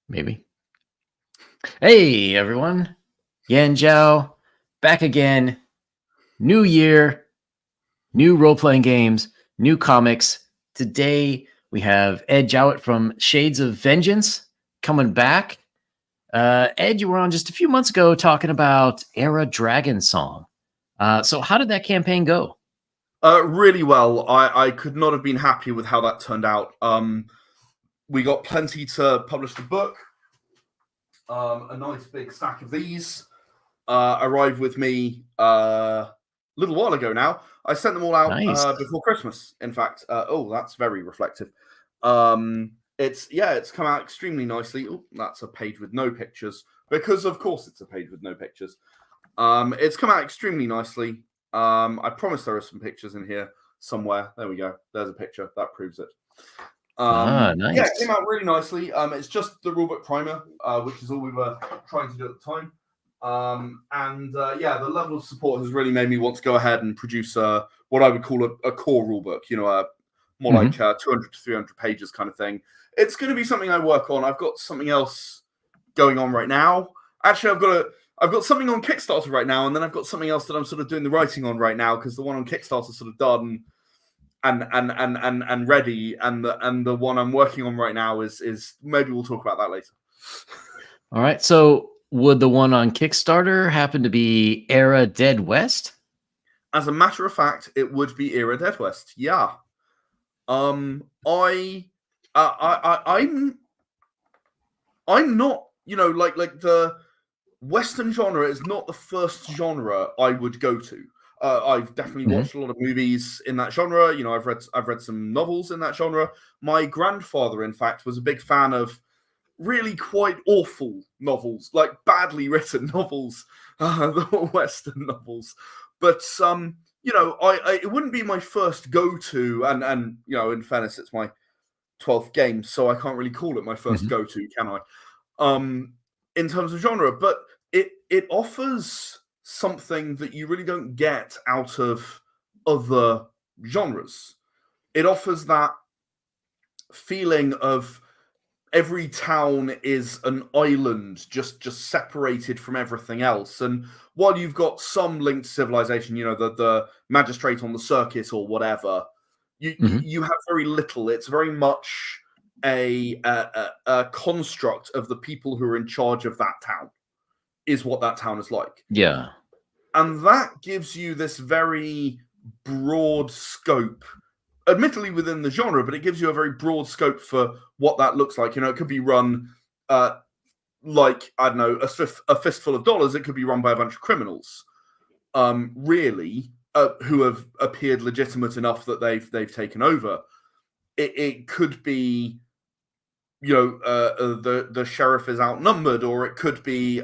Maybe. Hey, everyone. Yan Zhao, back again. New year, new role-playing games, new comics. Today, we have Ed Jowett from Shades of Vengeance coming back. Ed, you were on just a few months ago talking about Era Dragon Song. So how did that campaign go? Really well. I could not have been happier with how that turned out. We got plenty to publish the book. A nice big stack of these arrived with me a little while ago now. I sent them all out Nice. before Christmas, in fact. Oh, that's very reflective. It's come out extremely nicely. Oh, that's a page with no pictures, because of course it's a page with no pictures. It's come out extremely nicely. I promise there are some pictures in here somewhere. There we go. There's a picture. That proves it. Nice. Yeah, it came out really nicely. It's just the rulebook primer, which is all we were trying to do at the time. The level of support has really made me want to go ahead and produce what I would call a core rulebook, more like 200 to 300 pages kind of thing. It's going to be something I work on. I've got something else going on right now. Actually, I've got something on Kickstarter right now, and then I've got something else that I'm sort of doing the writing on right now, because the one on Kickstarter is sort of done and ready, and the one I'm working on right now is maybe we'll talk about that later. All right. So would the one on Kickstarter happen to be Era Deadwest? As a matter of fact, it would be Era Deadwest. Yeah. I'm not, like the Western genre is not the first genre I would go to. I've definitely watched a lot of movies in that genre. I've read some novels in that genre. My grandfather, in fact, was a big fan of really quite awful novels, like badly written novels, the Western novels. But it wouldn't be my first go-to, and in fairness, it's my 12th game, so I can't really call it my first go-to, can I? In terms of genre, but it offers something that you really don't get out of other genres. It offers that feeling of every town is an island, just separated from everything else. And while you've got some linked to civilization, the magistrate on the circuit or whatever, you have very little. It's very much a construct of the people who are in charge of that town, is what that town is like. Yeah. And that gives you this very broad scope, admittedly within the genre, but it gives you a very broad scope for what that looks like. It could be run like, I don't know, a fistful of dollars. It could be run by a bunch of criminals, really, who have appeared legitimate enough that they've taken over. It could be, the sheriff is outnumbered, or it could be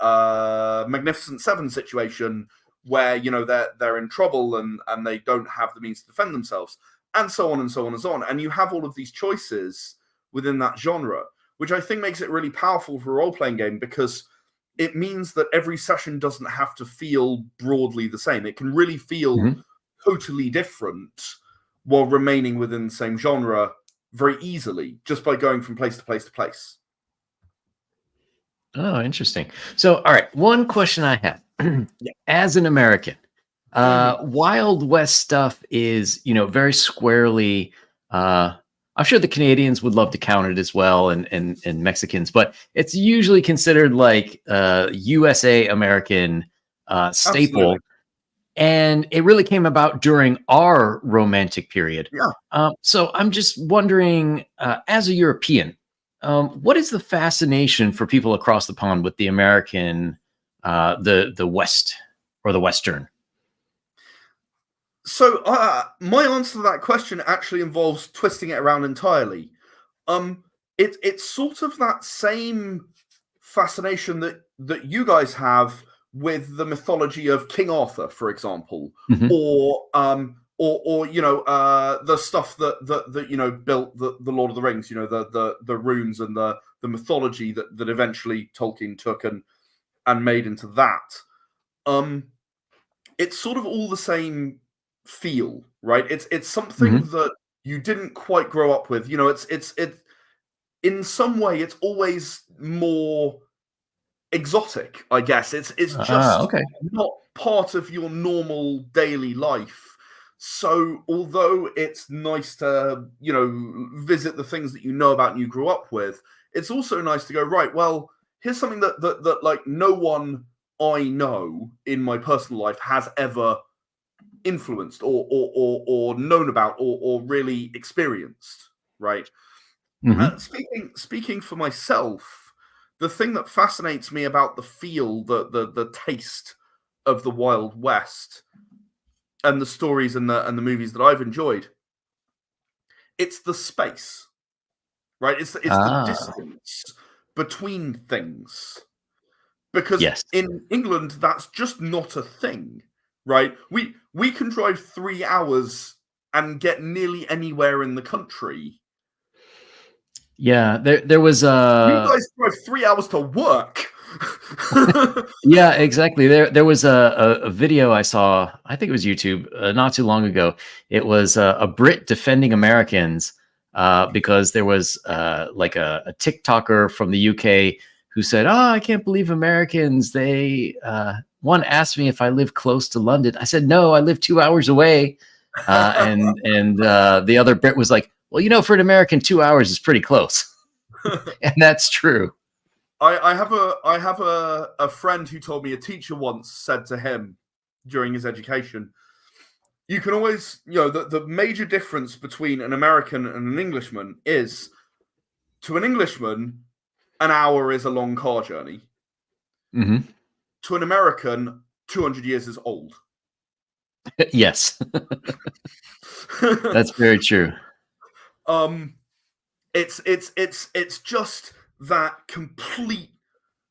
Magnificent Seven situation where they're in trouble and they don't have the means to defend themselves, and so on and so on and so on. And you have all of these choices within that genre, which I think makes it really powerful for a role-playing game, because it means that every session doesn't have to feel broadly the same. It can really feel totally different while remaining within the same genre very easily, just by going from place to place to place. Oh, interesting. So, all right, one question I have. As an American, Wild West stuff is, very squarely, I'm sure the Canadians would love to count it as well, and Mexicans, but it's usually considered like USA American staple. Absolutely. And it really came about during our romantic period. Yeah. So I'm just wondering, as a European, what is the fascination for people across the pond with the American, the West or the Western? So my answer to that question actually involves twisting it around entirely. It's sort of that same fascination that you guys have with the mythology of King Arthur, for example, or the stuff that built the Lord of the Rings, the runes and the mythology that eventually Tolkien took and made into that. It's sort of all the same feel, right? It's something that you didn't quite grow up with. in some way, it's always more exotic, I guess. It's just Okay. not part of your normal daily life. So although it's nice to, visit the things that you know about and you grew up with, it's also nice to go, right, well, here's something that like no one I know in my personal life has ever influenced or known about or really experienced, right? Mm-hmm. Speaking for myself, the thing that fascinates me about the feel, the taste of the Wild West, and the stories and the movies that I've enjoyed, it's the space, right? It's the distance between things. Because Yes. in England, that's just not a thing, right? We can drive 3 hours and get nearly anywhere in the country. Yeah. There was You guys drive 3 hours to work. Yeah, exactly. There was a video I saw. I think it was YouTube not too long ago. It was a Brit defending Americans because there was like a TikToker from the UK who said, "Oh, I can't believe Americans. They one asked me if I live close to London. I said no, I live 2 hours away." And the other Brit was like, "Well, for an American, 2 hours is pretty close," and that's true. I have a friend who told me a teacher once said to him during his education, you can always, the major difference between an American and an Englishman is, to an Englishman, an hour is a long car journey. Mm-hmm. To an American, 200 years is old. Yes, that's very true. It's just that complete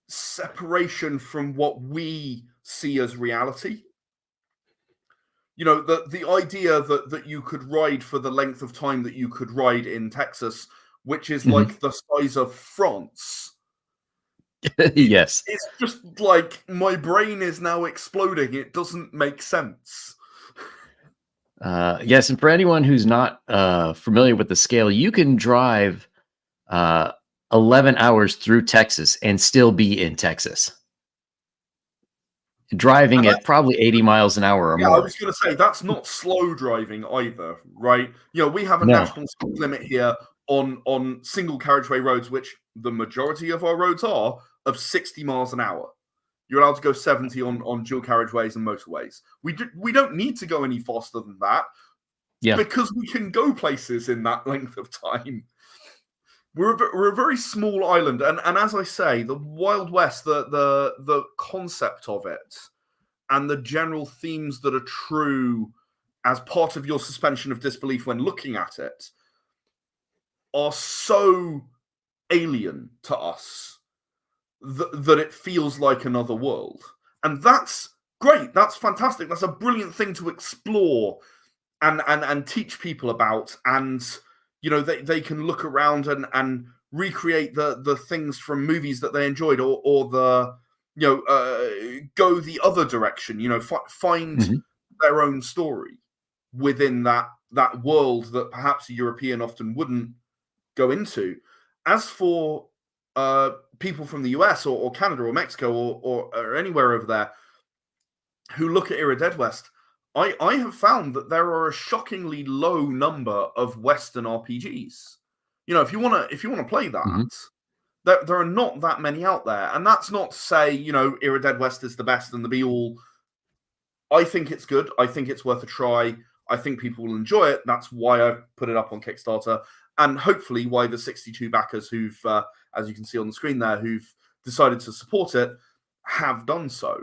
separation from what we see as reality. The idea that you could ride for the length of time that you could ride in Texas, which is like the size of France. Yes. It's just like my brain is now exploding. It doesn't make sense. Yes, and for anyone who's not familiar with the scale, you can drive 11 hours through Texas and still be in Texas, driving And at probably 80 miles an hour or yeah, I more. was going to say that's not slow driving either, right? We have a No. national speed limit here on single carriageway roads, which the majority of our roads are, of 60 miles an hour. You're allowed to go 70 on dual carriageways and motorways. We don't need to go any faster than that, Yeah. because we can go places in that length of time. We're a very small island, and as I say, the Wild West, the concept of it, and the general themes that are true as part of your suspension of disbelief when looking at it, are so alien to us that it feels like another world. And that's great. That's fantastic. That's a brilliant thing to explore and teach people about. And, they can look around and recreate the things from movies that they enjoyed, or the, go the other direction, find their own story within that world that perhaps a European often wouldn't go into. As for people from the US or Canada or Mexico or anywhere over there who look at Era Deadwest, I have found that there are a shockingly low number of Western RPGs. If you want to play that, there are not that many out there. And that's not to say, Era Deadwest is the best and the be all. I think it's good. I think it's worth a try. I think people will enjoy it. That's why I put it up on Kickstarter, and hopefully why the 62 backers who've, as you can see on the screen there, who've decided to support it, have done so.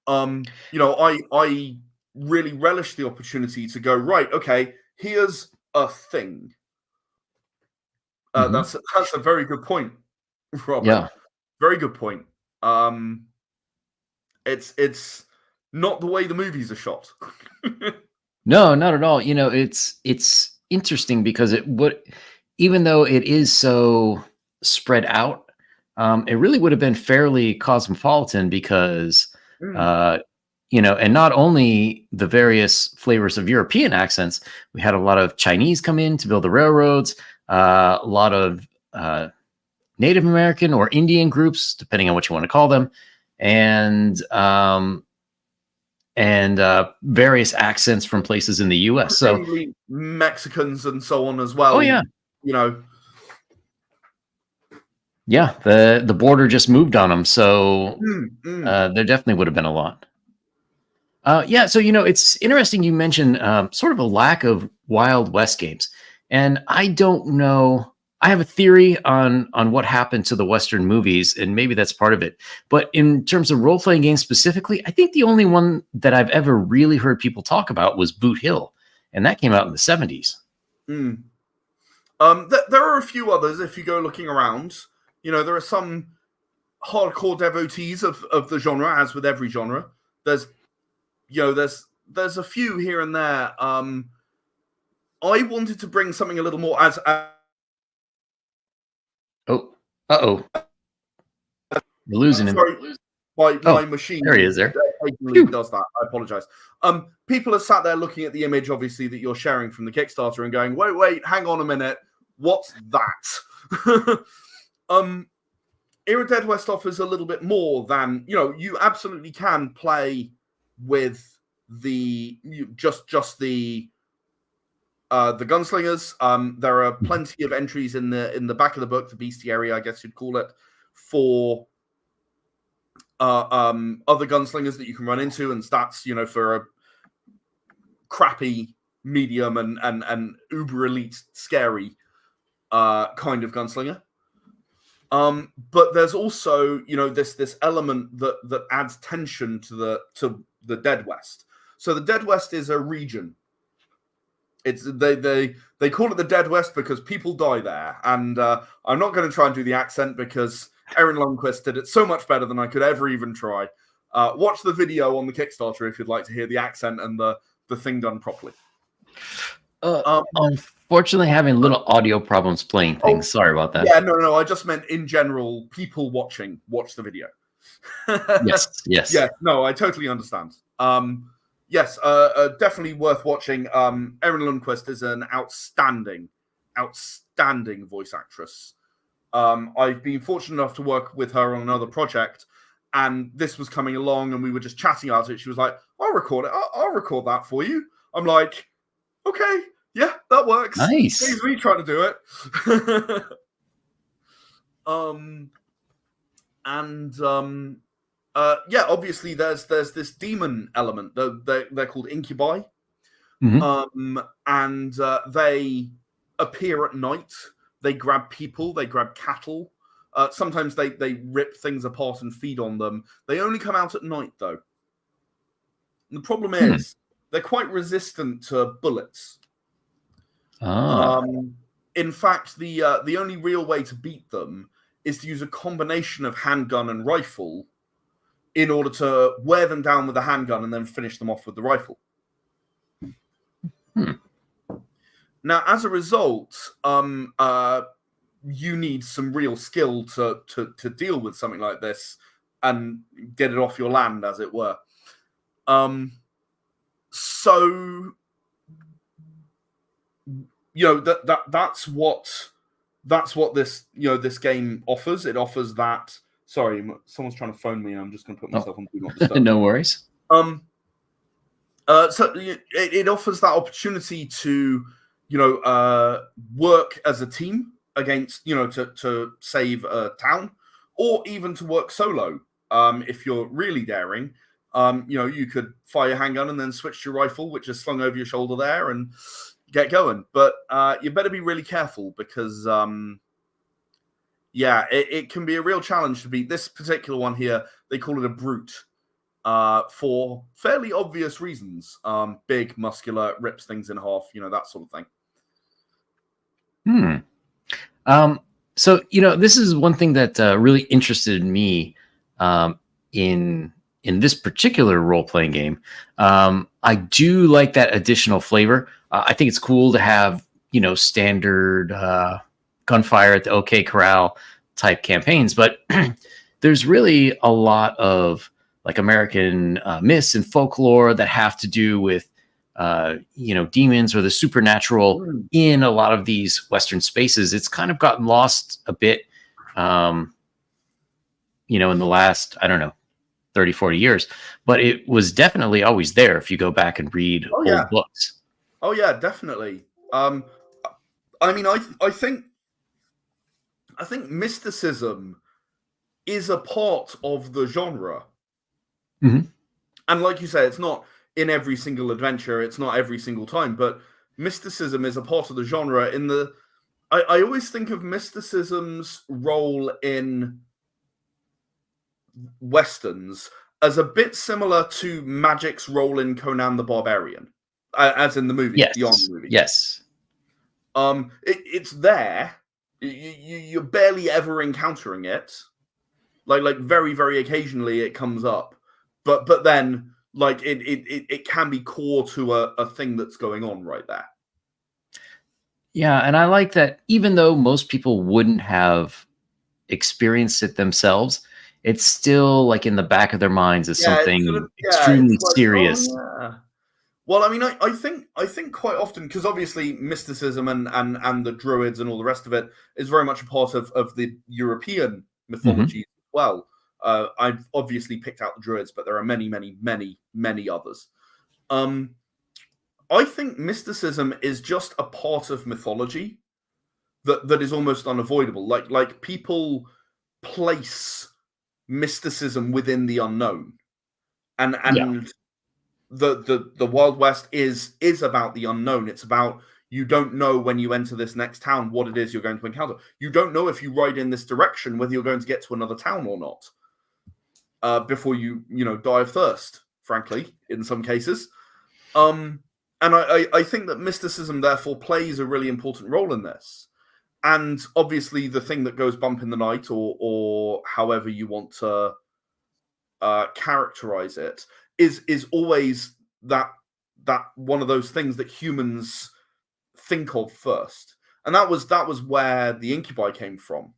I really relish the opportunity to go, right, okay, here's a thing. That's a very good point, Robert. Yeah. Very good point. It's not the way the movies are shot. No, not at all. It's interesting because even though it is so spread out, it really would have been fairly cosmopolitan because, and not only the various flavors of European accents, we had a lot of Chinese come in to build the railroads, a lot of Native American or Indian groups, depending on what you want to call them, and various accents from places in the U.S. So, presumably Mexicans and so on as well. oh yeah, You know, yeah. The border just moved on them, so there definitely would have been a lot. Yeah, so it's interesting you mentioned sort of a lack of Wild West games, and I don't know. I have a theory on what happened to the Western movies, and maybe that's part of it. But in terms of role playing games specifically, I think the only one that I've ever really heard people talk about was Boot Hill, and that came out in the 70s. there are a few others. If you go looking around, there are some hardcore devotees of the genre, as with every genre. There's a few here and there. I wanted to bring something a little more as Oh, we're losing him. sorry, my machine. There he is. There occasionally does that. I apologize. People are sat there looking at the image, obviously, that you're sharing from the Kickstarter and going, wait, hang on a minute, what's that? Era Deadwest offers a little bit more than you absolutely can play with just the Gunslingers. There are plenty of entries in the back of the book, the bestiary, I guess you'd call it, for other gunslingers that you can run into, and stats, for a crappy, medium, and uber elite, scary kind of gunslinger. But there's also this element that adds tension to the Deadwest. So the Deadwest is a region. It's they call it the Deadwest because people die there, and I'm not going to try and do the accent because Aaron Lundquist did it so much better than I could ever even try. Watch the video on the Kickstarter if you'd like to hear the accent and the thing done properly. Unfortunately, having little audio problems playing things. Sorry about that. Yeah, no. I just meant in general, people watch the video. Yes. Yeah, no, I totally understand. Yes, definitely worth watching. Erin Lundquist is an outstanding voice actress. I've been fortunate enough to work with her on another project, and this was coming along, and we were just chatting about it. She was like, "I'll record it. I'll record that for you." I'm like, "Okay, yeah, that works." Nice. He's me trying to do it. Yeah, obviously there's this demon element. They're called incubi, and they appear at night. They grab people. They grab cattle. Sometimes they rip things apart and feed on them. They only come out at night, though. And the problem is they're quite resistant to bullets. In fact, the only real way to beat them is to use a combination of handgun and rifle in order to wear them down with the handgun and then finish them off with the rifle. Now, as a result, you need some real skill to deal with something like this and get it off your land, as it were. So, that's what this this game offers. It offers that. Sorry, someone's trying to phone me. I'm just going to put myself on Do Not Disturb. No worries. So it offers that opportunity to work as a team against to save a town, or even to work solo. If you're really daring, you could fire your handgun and then switch to your rifle, which is slung over your shoulder there, and get going. But you better be really careful because it can be a real challenge to beat. This particular one here, they call it a brute for fairly obvious reasons. Big, muscular, rips things in half, that sort of thing. So, this is one thing that really interested me in this particular role-playing game. I do like that additional flavor. I think it's cool to have, standard gunfire at the OK Corral type campaigns, but there's really a lot of like American myths and folklore that have to do with demons or the supernatural in a lot of these Western spaces. It's kind of gotten lost a bit in the last, I don't know, 30, 40 years, but it was definitely always there if you go back and read old books. Oh yeah, definitely. I mean, I think mysticism is a part of the genre. Mm-hmm. And like you say, it's not in every single adventure, it's not every single time, but mysticism is a part of the genre. I always think of mysticism's role in Westerns as a bit similar to magic's role in Conan the Barbarian, as in the movie, Yes. the Army movie. Yes. It's there. You're barely ever encountering it. Like very, very occasionally it comes up, but then like it can be core to a thing that's going on right there. Yeah, and I like that even though most people wouldn't have experienced it themselves, it's still like in the back of their minds as something extremely it's like, serious. Oh, yeah. Well, I mean, I think quite often, because obviously mysticism and the druids and all the rest of it is very much a part of the European mythology as well. I've obviously picked out the druids, but there are many, many, many, many others. I think mysticism is just a part of mythology that is almost unavoidable. Like people place mysticism within the unknown, and the Wild West is about the unknown. It's about, you don't know when you enter this next town what it is you're going to encounter. You don't know if you ride in this direction whether you're going to get to another town or not, before you die of thirst, frankly, in some cases. And I think that mysticism therefore plays a really important role in this. And obviously the thing that goes bump in the night, or however you want to characterize it, is always that one of those things that humans think of first. And that was where the incubi came from.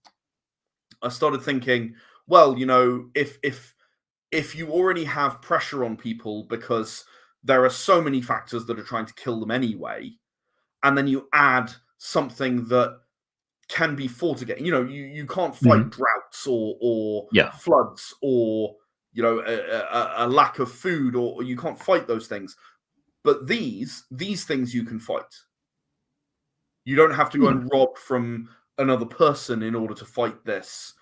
I started thinking, well, if you already have pressure on people because there are so many factors that are trying to kill them anyway, and then you add something that can be fought again. You can't fight droughts or floods or a lack of food, or you can't fight those things. But these things you can fight. You don't have to go and rob from another person in order to fight this.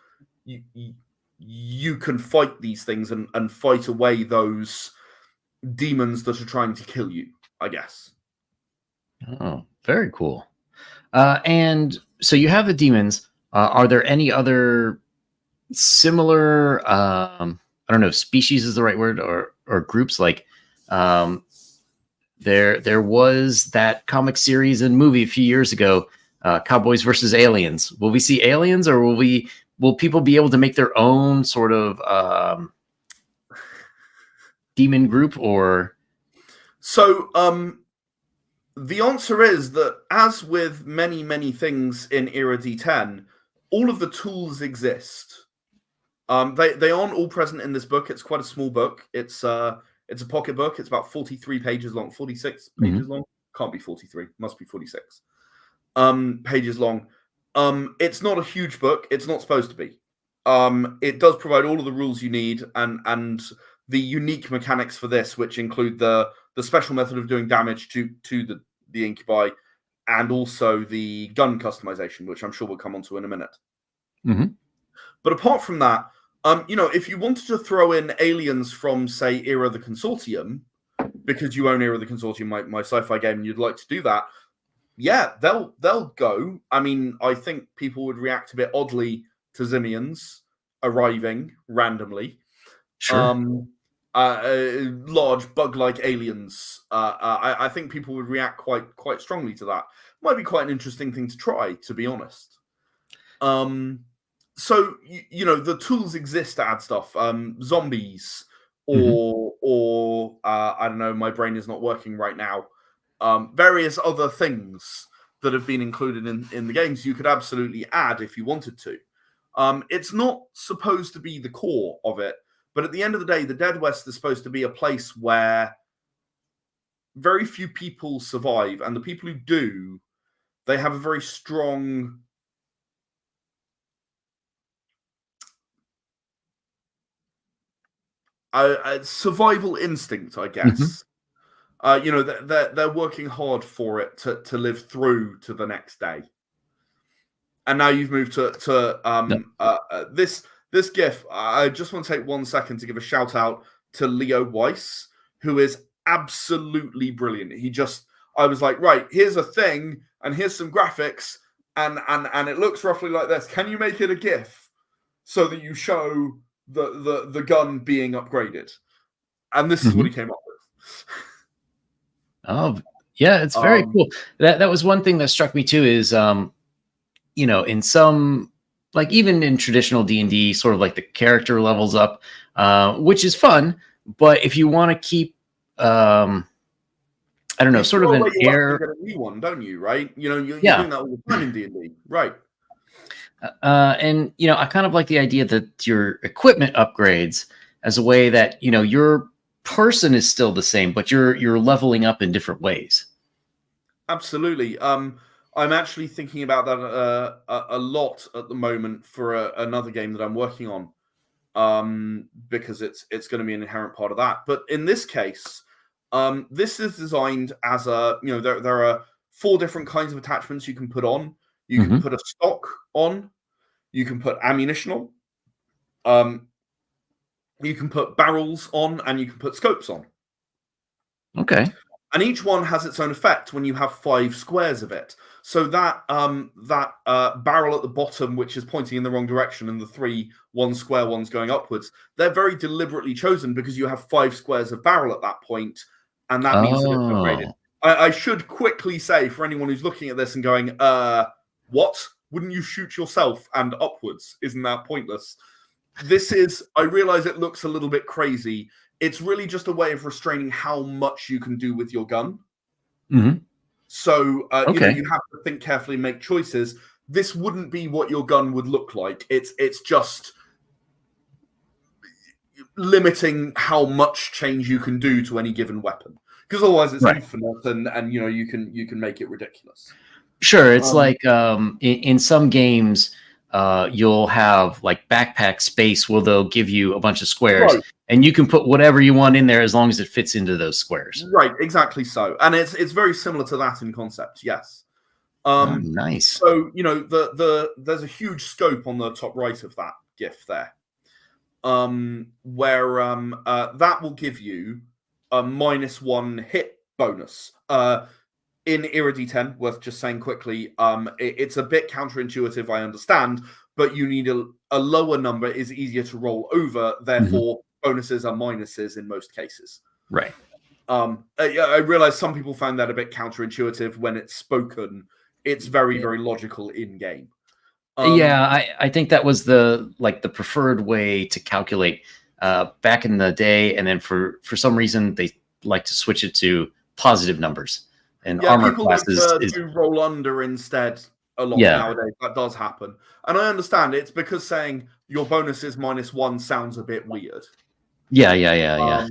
You can fight these things and fight away those demons that are trying to kill you, I guess. Oh, very cool. And so you have the demons. Are there any other similar, I don't know if species is the right word, or groups? Like there was that comic series and movie a few years ago, Cowboys versus Aliens. Will we see aliens, or will people be able to make their own sort of demon group? Or so the answer is that, as with many, many things in Era D10, all of the tools exist. They aren't all present in this book. It's quite a small book. It's a pocket book. It's about 43 pages long, 46 pages long. Can't be 43. Must be 46 pages long. It's not a huge book. It's not supposed to be. It does provide all of the rules you need and the unique mechanics for this, which include the special method of doing damage to the incubi, and also the gun customization, which I'm sure we'll come onto in a minute. But apart from that, if you wanted to throw in aliens from, say, Era the Consortium, because you own Era the Consortium, my sci-fi game, and you'd like to do that, yeah, they'll go. I mean, I think people would react a bit oddly to Zimians arriving randomly. sure. Large bug-like aliens. I think people would react quite strongly to that. Might be quite an interesting thing to try, to be honest. So the tools exist to add stuff. Zombies, or I don't know. My brain is not working right now. Various other things that have been included in the games you could absolutely add if you wanted to. It's not supposed to be the core of it. But at the end of the day, the Deadwest is supposed to be a place where very few people survive. And the people who do, they have a very strong survival instinct, I guess. They're working hard for it to live through to the next day. And now you've moved to this GIF. I just want to take 1 second to give a shout out to Leo Weiss, who is absolutely brilliant. I was like, right, here's a thing, and here's some graphics, and it looks roughly like this. Can you make it a GIF so that you show the gun being upgraded? And this is what he came up with. Oh, yeah, it's very cool. That was one thing that struck me too is in some, like even in traditional D&D, sort of like the character levels up, which is fun, but if you want to keep I don't know, sort of an air. You get a new one, don't you? Right? You're doing that all the time in D&D, right? And I kind of like the idea that your equipment upgrades as a way that your person is still the same, but you're leveling up in different ways. Absolutely. I'm actually thinking about that a lot at the moment for another game that I'm working on, because it's going to be an inherent part of that. But in this case, this is designed as there are 4 different kinds of attachments you can put on. You can put a stock on. You can put ammunition on. You can put barrels on, and you can put scopes on. Okay. And each one has its own effect when you have 5 squares of it. So that barrel at the bottom, which is pointing in the wrong direction, and the 3 1-square ones going upwards, they're very deliberately chosen because you have 5 squares of barrel at that point, and that means that it's upgraded. I should quickly say, for anyone who's looking at this and going, what? Wouldn't you shoot yourself and upwards? Isn't that pointless? I realize it looks a little bit crazy. It's really just a way of restraining how much you can do with your gun. So you have to think carefully and make choices. This wouldn't be what your gun would look like. It's just limiting how much change you can do to any given weapon, because otherwise it's infinite, and you can make it ridiculous. Sure, it's like in some games, you'll have like backpack space where they'll give you a bunch of squares, and you can put whatever you want in there as long as it fits into those squares. Right, exactly so. And it's very similar to that in concept, yes. Nice. So, there's a huge scope on the top right of that GIF there, where that will give you a -1 hit bonus. In Era D10, worth just saying quickly, it's a bit counterintuitive, I understand, but you need a lower number is easier to roll over, therefore bonuses are minuses in most cases. Right. I realize some people find that a bit counterintuitive when it's spoken. It's very, very logical in game. I think that was the preferred way to calculate back in the day, and then for some reason they like to switch it to positive numbers. And armor classes like to do roll under instead a lot nowadays. That does happen, and I understand it's because saying your bonus is -1 sounds a bit weird. Yeah.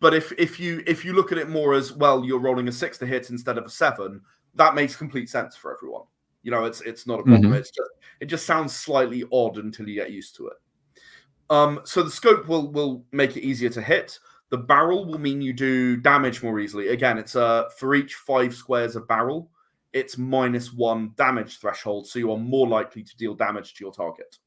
But if you look at it more as, well, you're rolling a 6 to hit instead of a 7, that makes complete sense for everyone. It's not a problem. It just sounds slightly odd until you get used to it. So the scope will make it easier to hit. The barrel will mean you do damage more easily. Again, it's for each 5 squares of barrel, it's -1 damage threshold, so you are more likely to deal damage to your target.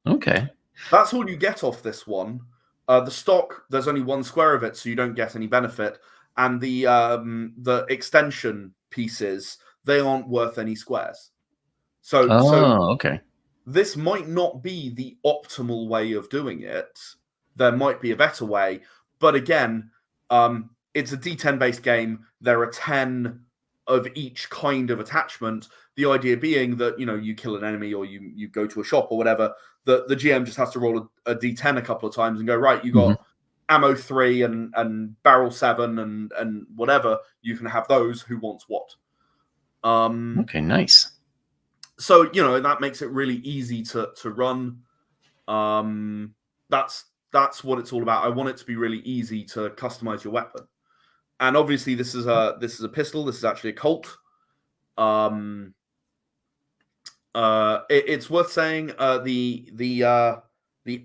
Okay. That's all you get off this one. The stock, there's only 1 square of it, so you don't get any benefit. And the extension pieces, they aren't worth any squares. So okay. This might not be the optimal way of doing it. There might be a better way. But again, it's a D10 based game. There are 10 of each kind of attachment. The idea being that, you kill an enemy or you go to a shop or whatever, the GM just has to roll a D10 a couple of times and go, right, you got ammo 3 and barrel 7 and whatever. You can have those. Who wants what? Okay, nice. So, that makes it really easy to run. That's what it's all about. I want it to be really easy to customize your weapon. And obviously this is a pistol. This is actually a Colt. It's worth saying the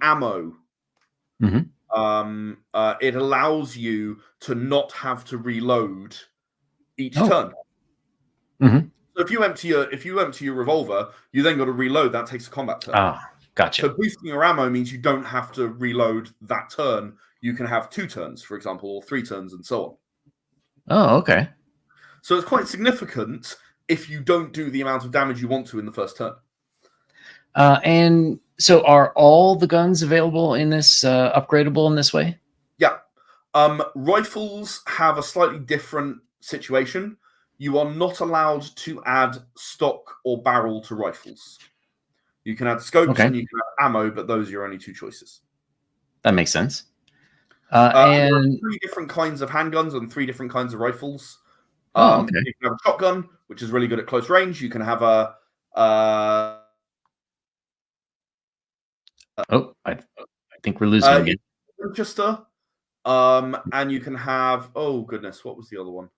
ammo It allows you to not have to reload each Oh. turn. Mm-hmm. So if you empty your revolver, you then got to reload. That takes a combat turn. Ah, gotcha. So boosting your ammo means you don't have to reload that turn. You can have 2 turns, for example, or 3 turns, and so on. Oh, okay. So it's quite significant if you don't do the amount of damage you want to in the first turn. And so, are all the guns available in this upgradable in this way? Yeah. Rifles have a slightly different situation. You are not allowed to add stock or barrel to rifles. You can add scopes and you can add ammo, but those are your only 2 choices. That makes sense. There are And 3 different kinds of handguns and 3 different kinds of rifles. okay. You can have a shotgun, which is really good at close range. You can have a I think we're losing again. Winchester, and you can have, oh goodness, what was the other one?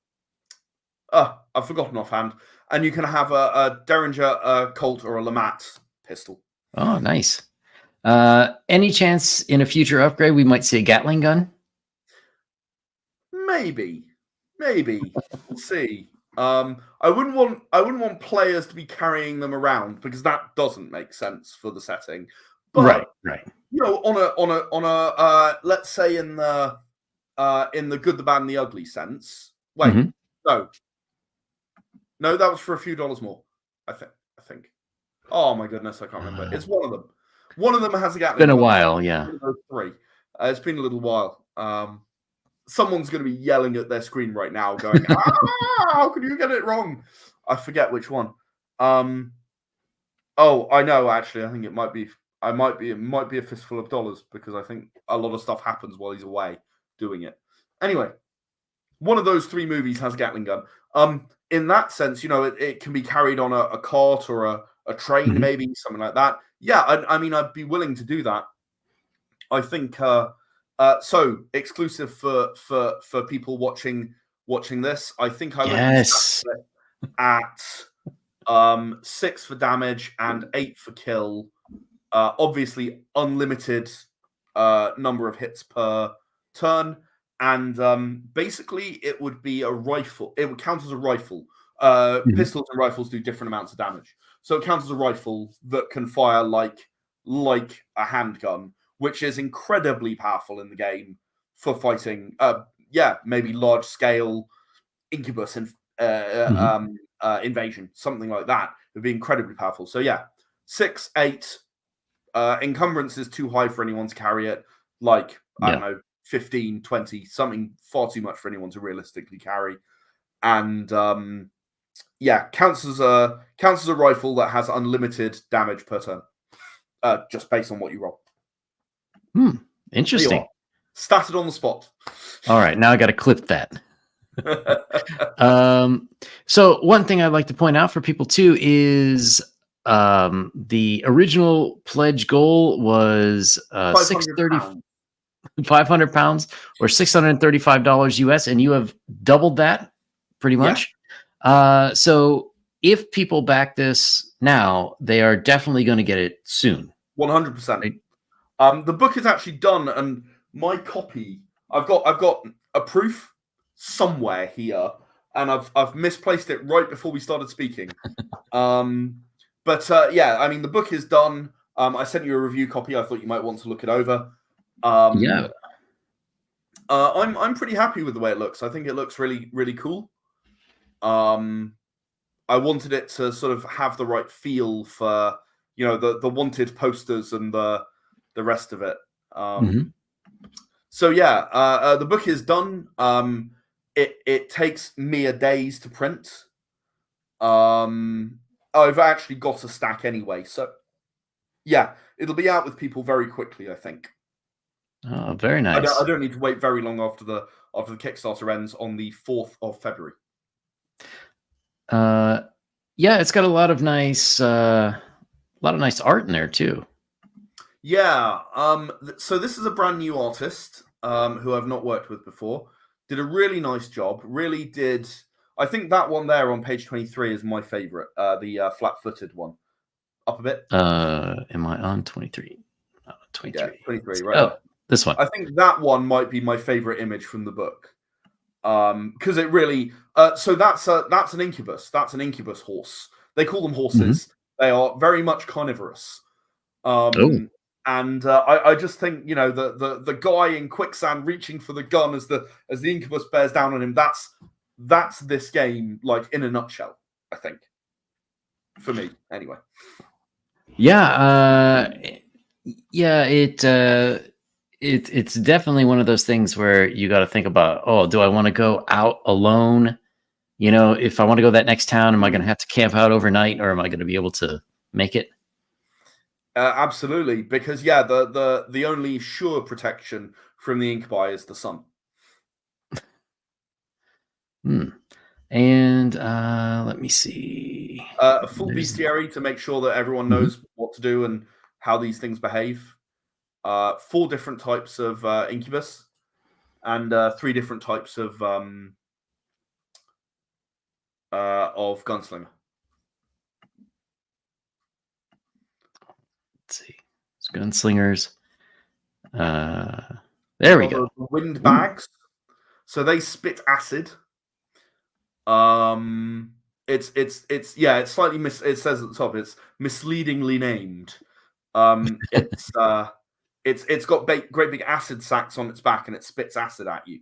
I've forgotten offhand. And you can have a Derringer, a Colt, or a Lamat pistol. Oh, nice. Any chance in a future upgrade we might see a Gatling gun? Maybe. We'll see. I wouldn't want players to be carrying them around because that doesn't make sense for the setting. But Right. you know, on a let's say in the good, the bad, and the ugly sense. Wait, no, that was for a few dollars more. I think. Oh my goodness, I can't remember. It's one of them. One of them has a Gatling. Been a while, yeah. 3. It's been a little while. Someone's going to be yelling at their screen right now, going, "How could you get it wrong?" I forget which one. Oh, I know. Actually, I think it might be. It might be a fistful of dollars because I think a lot of stuff happens while he's away doing it. Anyway, one of those 3 movies has a Gatling gun. In that sense, you know, it can be carried on a cart or a train, maybe something like that. Yeah, I mean, I'd be willing to do that. I think. So exclusive for people watching this. I think I looked at 6 for damage and 8 for kill. Obviously, unlimited number of hits per turn, and basically it would be a rifle. It would count as a rifle. Pistols and rifles do different amounts of damage, so it counts as a rifle that can fire like a handgun, which is incredibly powerful in the game for fighting. Maybe large scale incubus and invasion, something like that. It would be incredibly powerful. So yeah, 6, 8. Encumbrance is too high for anyone to carry it. Like, I don't know, 15, 20, something far too much for anyone to realistically carry. And counts as a rifle that has unlimited damage per turn. Just based on what you roll. Interesting. Statted on the spot. All right, now I got to clip that. So one thing I'd like to point out for people too is the original pledge goal was 500 pounds or $635 US, and you have doubled that pretty much. So if people back this now, they are definitely going to get it soon. 100%. The book is actually done, and my copy, I've got a proof somewhere here, and I've misplaced it right before we started speaking. I mean, the book is done. I sent you a review copy. I thought you might want to look it over. I'm pretty happy with the way it looks. I think it looks really, really cool. I wanted it to sort of have the right feel for, you know, the wanted posters and the rest of it. So yeah, the book is done. It takes me a days to print. I've actually got a stack anyway, so yeah, it'll be out with people very quickly, I think. Oh, very nice. I don't need to wait very long after the Kickstarter ends on the 4th of February. Yeah, it's got a lot of nice art in there too. Yeah. So this is a brand new artist who I've not worked with before. Did a really nice job. Really did. I think that one there on page 23 is my favorite. The flat-footed one. Up a bit. Am I on 23? 23. Yeah, 23, right? Oh, This one. I think that one might be my favorite image from the book. Because it really so that's an incubus. That's an incubus horse. They call them horses. They are very much carnivorous. Oh. And I just think, you know, the guy in quicksand reaching for the gun as the incubus bears down on him, that's this game, like, in a nutshell, I think. For me, anyway. Yeah, it's definitely one of those things where you got to think about, oh, do I want to go out alone? You know, if I want to go that next town, am I going to have to camp out overnight, or am I going to be able to make it? Absolutely, because the only sure protection from the incubi is the sun. And let me see. A full bestiary to make sure that everyone knows what to do and how these things behave. 4 different types of incubus, and 3 different types of gunslinger. Let's see. It's gunslingers. There we go. The wind bags. So they spit acid. It's slightly it says at the top, it's misleadingly named. It's got great big acid sacs on its back, and it spits acid at you.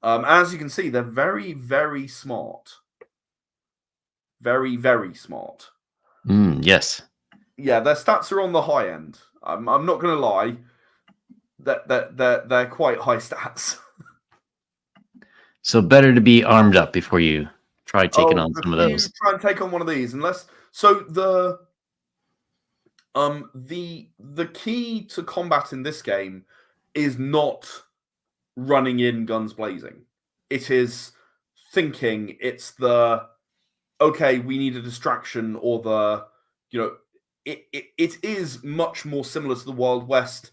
As you can see, they're very, very smart. Very, very smart. Yes. Yeah, their stats are on the high end. I'm not going to lie. They're quite high stats. So better to be armed up before you try taking on some of those. Try and take on one of these, unless the key to combat in this game is not running in guns blazing. It is thinking. It's okay, we need a distraction, or it is much more similar to the Wild West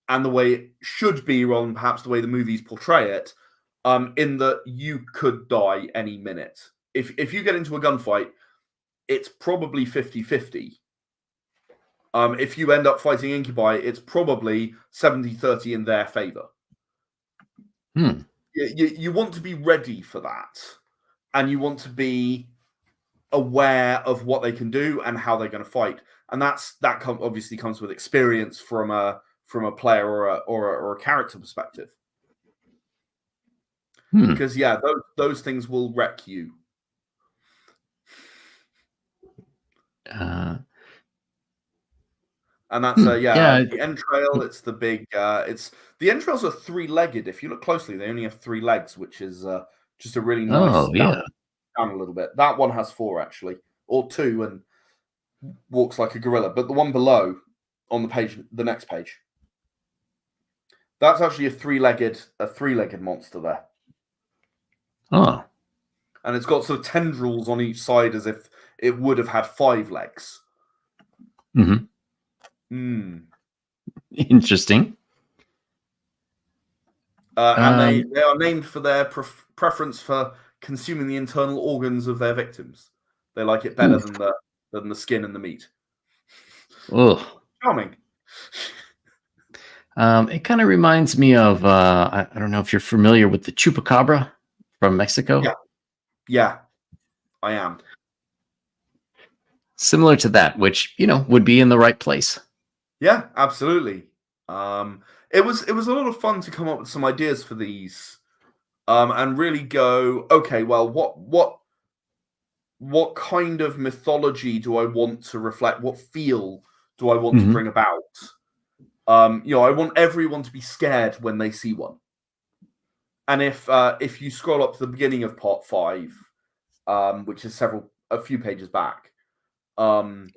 and the way it should be, rather than perhaps the way the movies portray it. In that you could die any minute. If you get into a gunfight, it's probably 50-50. If you end up fighting incubi, it's probably 70-30 in their favor. You want to be ready for that, and you want to be aware of what they can do and how they're going to fight, and obviously comes with experience from a player or a character perspective. Because those things will wreck you. And that's the entrail. It's the big. The entrails are 3-legged. If you look closely, they only have 3 legs, which is just a really nice down a little bit. That one has 4 actually, or 2, and walks like a gorilla. But the one below on the page, the next page, that's actually a 3-legged monster there. Oh. And it's got sort of tendrils on each side as if it would have had 5 legs. Interesting. And they are named for their preference for consuming the internal organs of their victims. They like it better than the skin and the meat. Oh. Charming. It kind of reminds me of I don't know if you're familiar with the chupacabra from Mexico. Yeah, I am. Similar to that, which would be in the right place. Yeah, absolutely. It was a lot of fun to come up with some ideas for these, and really go, okay, well, what kind of mythology do I want to reflect? What feel do I want to bring about? I want everyone to be scared when they see one. And if you scroll up to the beginning of part 5, which is a few pages back, no,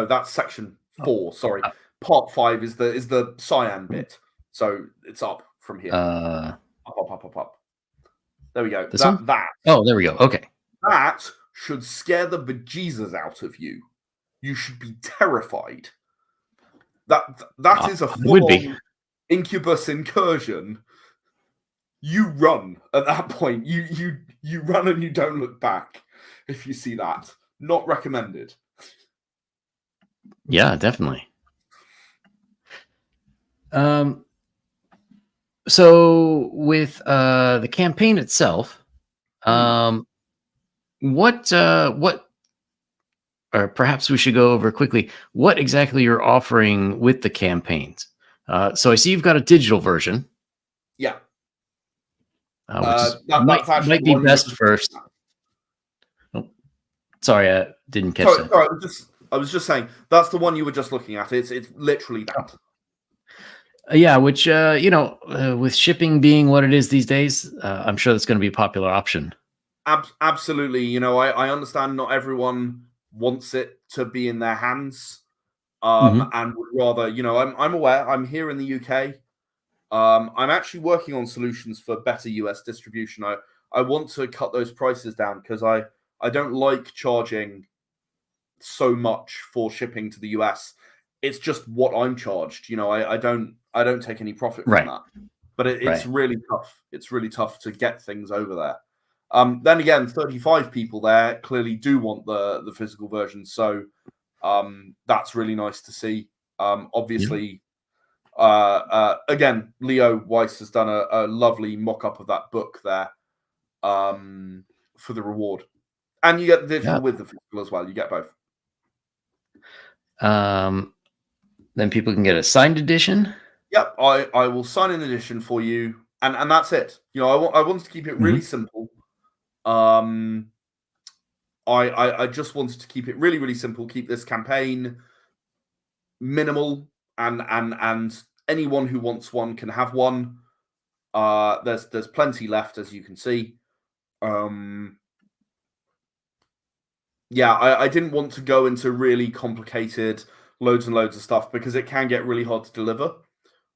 that's section 4. Sorry, part 5 is the cyan bit, so it's up from here. Up. There we go. That. Oh, there we go. Okay. That should scare the bejesus out of you. You should be terrified. That is a full-on incubus incursion. You run at that point. You run and you don't look back if you see that. Not recommended. Yeah, definitely. So with the campaign itself, what or perhaps we should go over quickly what exactly you're offering with the campaigns. So I see you've got a digital version, Yeah. which is That's actually might the be one you were best just first. Oh, sorry, I didn't catch sorry, that. sorry, I was just saying that's the one you were just looking at. It's literally that. Yeah, which with shipping being what it is these days, I'm sure that's going to be a popular option. Absolutely. You know, I understand not everyone wants it to be in their hands. Mhm. And would rather, you know, I'm aware. I'm here in the UK. I'm actually working on solutions for better US distribution. I want to cut those prices down because I don't like charging so much for shipping to the US. It's just what I'm charged. You know, I don't take any profit from Right, that. But it's right. really tough. It's really tough to get things over there. Then again, 35 people there clearly do want the physical version, so that's really nice to see. Yeah. Obviously, again, Leo Weiss has done a lovely mock-up of that book there for the reward, and you get the Yeah. digital with the physical as well. You get both. Then people can get a signed edition. Yep, I will sign an edition for you, and that's it. You know, I wanted to keep it really Mhm. simple. Um, I just wanted to keep it really, really simple. Keep this campaign minimal, and anyone who wants one can have one. There's plenty left, as you can see. Yeah, I didn't want to go into really complicated loads and loads of stuff because it can get really hard to deliver.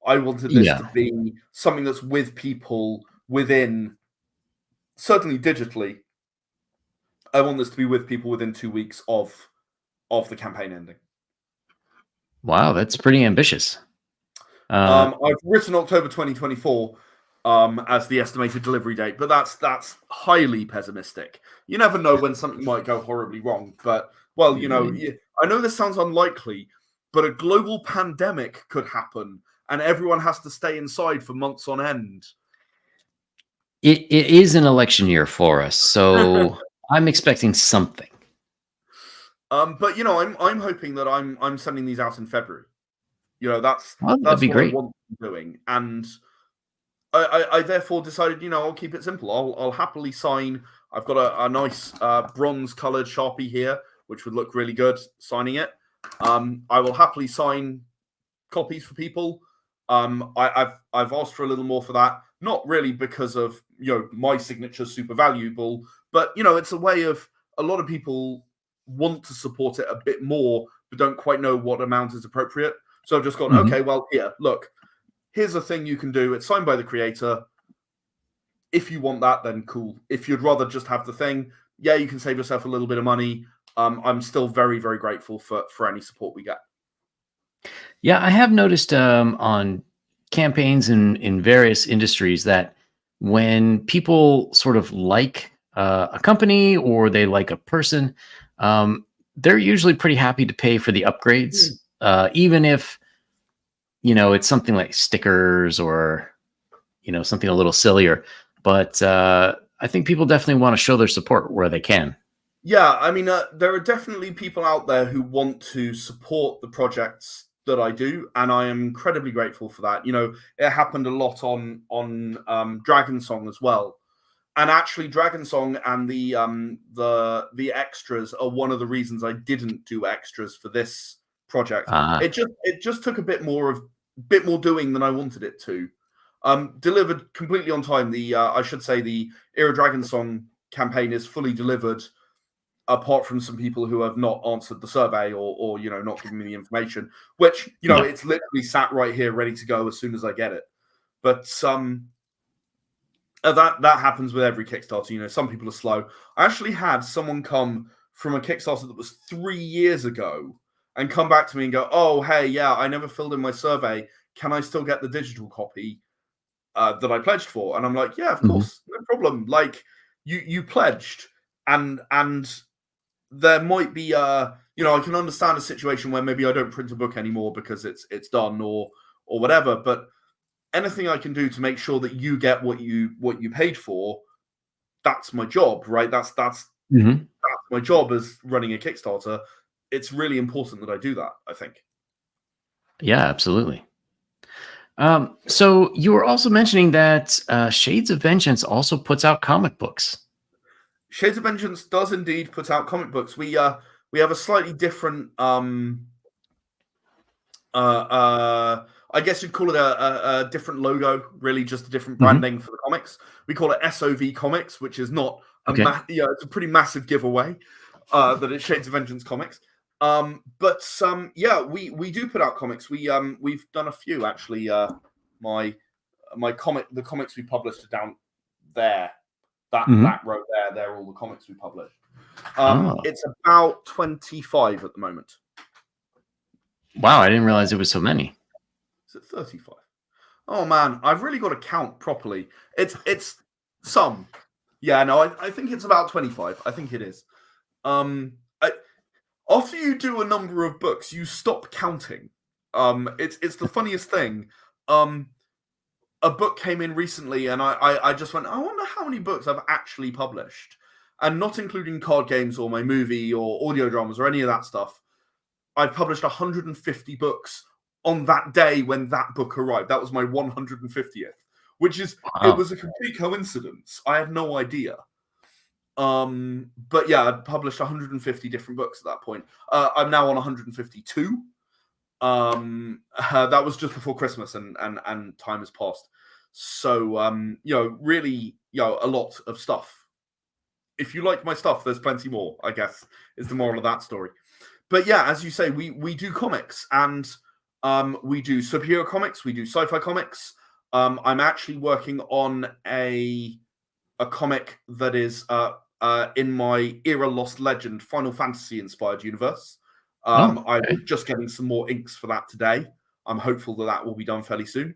I wanted this Yeah. to be something that's with people within, certainly digitally. I want this to be with people within 2 weeks of the campaign ending. Wow, that's pretty ambitious. Uh, I've written October 2024 as the estimated delivery date, but that's highly pessimistic. You never know when something might go horribly wrong. But well, you know, I know this sounds unlikely, but a global pandemic could happen, and everyone has to stay inside for months on end. it is an election year for us, so I'm expecting something. But you know, I'm hoping that I'm sending these out in February. You know, Well, that'd that's be what I great. want to be doing, and I therefore decided, you know, I'll keep it simple. I'll happily sign. I've got a nice bronze-colored Sharpie here, which would look really good signing it. I will happily sign copies for people. I've asked for a little more for that, not really because of my signature super valuable, but it's a way of a lot of people want to support it a bit more, but don't quite know what amount is appropriate. So I've just gone, Mhm. okay, well, here, look, here's a thing you can do. It's signed by the creator. If you want that, then cool. If you'd rather just have the thing, yeah, you can save yourself a little bit of money. I'm still very, very grateful for any support we get. Yeah, I have noticed on campaigns in various industries that when people sort of like a company or they like a person, they're usually pretty happy to pay for the upgrades, even if it's something like stickers or something a little sillier. But I think people definitely want to show their support where they can. Yeah, I mean, there are definitely people out there who want to support the projects that I do, and I am incredibly grateful for that. You know, it happened a lot on Dragon Song as well, and actually, Dragon Song and the extras are one of the reasons I didn't do extras for this project. Ah, It just took a bit more doing than I wanted it to. Delivered completely on time. I should say the Era Dragon Song campaign is fully delivered apart from some people who have not answered the survey or not giving me the information, which yeah. it's literally sat right here ready to go as soon as I get it. But that happens with every Kickstarter. Some people are slow. I actually had someone come from a Kickstarter that was 3 years ago and come back to me and go, "Oh, hey, yeah, I never filled in my survey. Can I still get the digital copy that I pledged for?" And I'm like, "Yeah, of Mhm. course, no problem. Like, you pledged, and there might be I can understand a situation where maybe I don't print a book anymore because it's done, or whatever. But anything I can do to make sure that you get what you paid for, that's my job, right? That's my job as running a Kickstarter. It's really important that I do that, I think. Yeah, absolutely. So you were also mentioning that Shades of Vengeance also puts out comic books. Shades of Vengeance does indeed put out comic books. We have a slightly different I guess you'd call it a different logo, really just a different branding for the comics. We call it SOV Comics, which is not it's a pretty massive giveaway that it's Shades of Vengeance Comics. We do put out comics. We've done a few actually. The comics we published are down there. That row there, they're all the comics we published. It's about 25 at the moment. Wow, I didn't realize it was so many. Is it 35? Oh man, I've really got to count properly. It's some. Yeah, no, I think it's about 25. I think it is. After you do a number of books, you stop counting. It's the funniest thing. A book came in recently, and I just went, I wonder how many books I've actually published, and not including card games or my movie or audio dramas or any of that stuff. I published 150 books on that day when that book arrived. That was my 150th, which is It was a complete coincidence. I had no idea. But yeah, I'd published 150 different books at that point. I'm now on 152. That was just before Christmas, and time has passed. So really, a lot of stuff. If you like my stuff, there's plenty more, I guess, is the moral of that story. But yeah, as you say, we do comics, and we do superhero comics, we do sci-fi comics. I'm actually working on a comic that is in my Era Lost Legend Final Fantasy inspired universe. I'm just getting some more inks for that today. I'm hopeful that will be done fairly soon.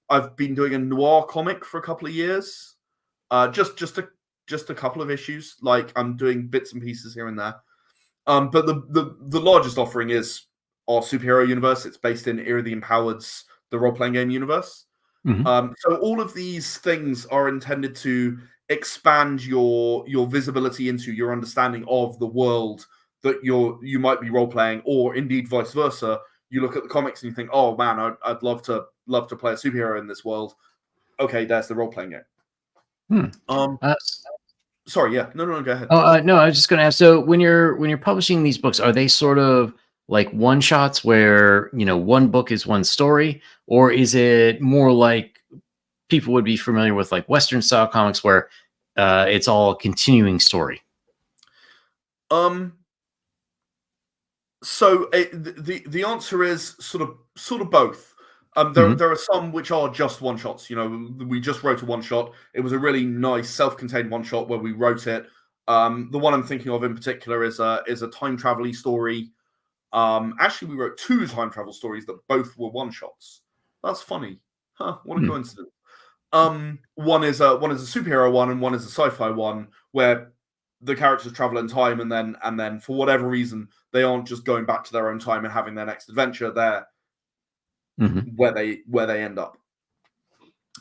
I've been doing a noir comic for a couple of years, just a couple of issues. Like, I'm doing bits and pieces here and there. But the largest offering is our superhero universe. It's based in Era the Empowered's the role-playing game universe. So all of these things are intended to expand your visibility into your understanding of the world that you might be role-playing, or indeed vice versa. You look at the comics and you think, oh man, I'd love to play a superhero in this world. Okay, there's the role-playing game. Sorry, yeah. No, go ahead. No, I was just going to ask. So when you're publishing these books, are they sort of like one shots where one book is one story, or is it more like people would be familiar with like Western style comics where it's all a continuing story? So the answer is sort of both. There are some which are just one shots. We just wrote a one shot. It was a really nice self-contained one shot where we wrote it. The one I'm thinking of in particular is a time travel-y story. Actually, we wrote two time travel stories that both were one shots. That's funny. Huh? What a coincidence. One is a superhero one, and one is a sci-fi one where the characters travel in time, and then for whatever reason they aren't just going back to their own time and having their next adventure. They're where they end up.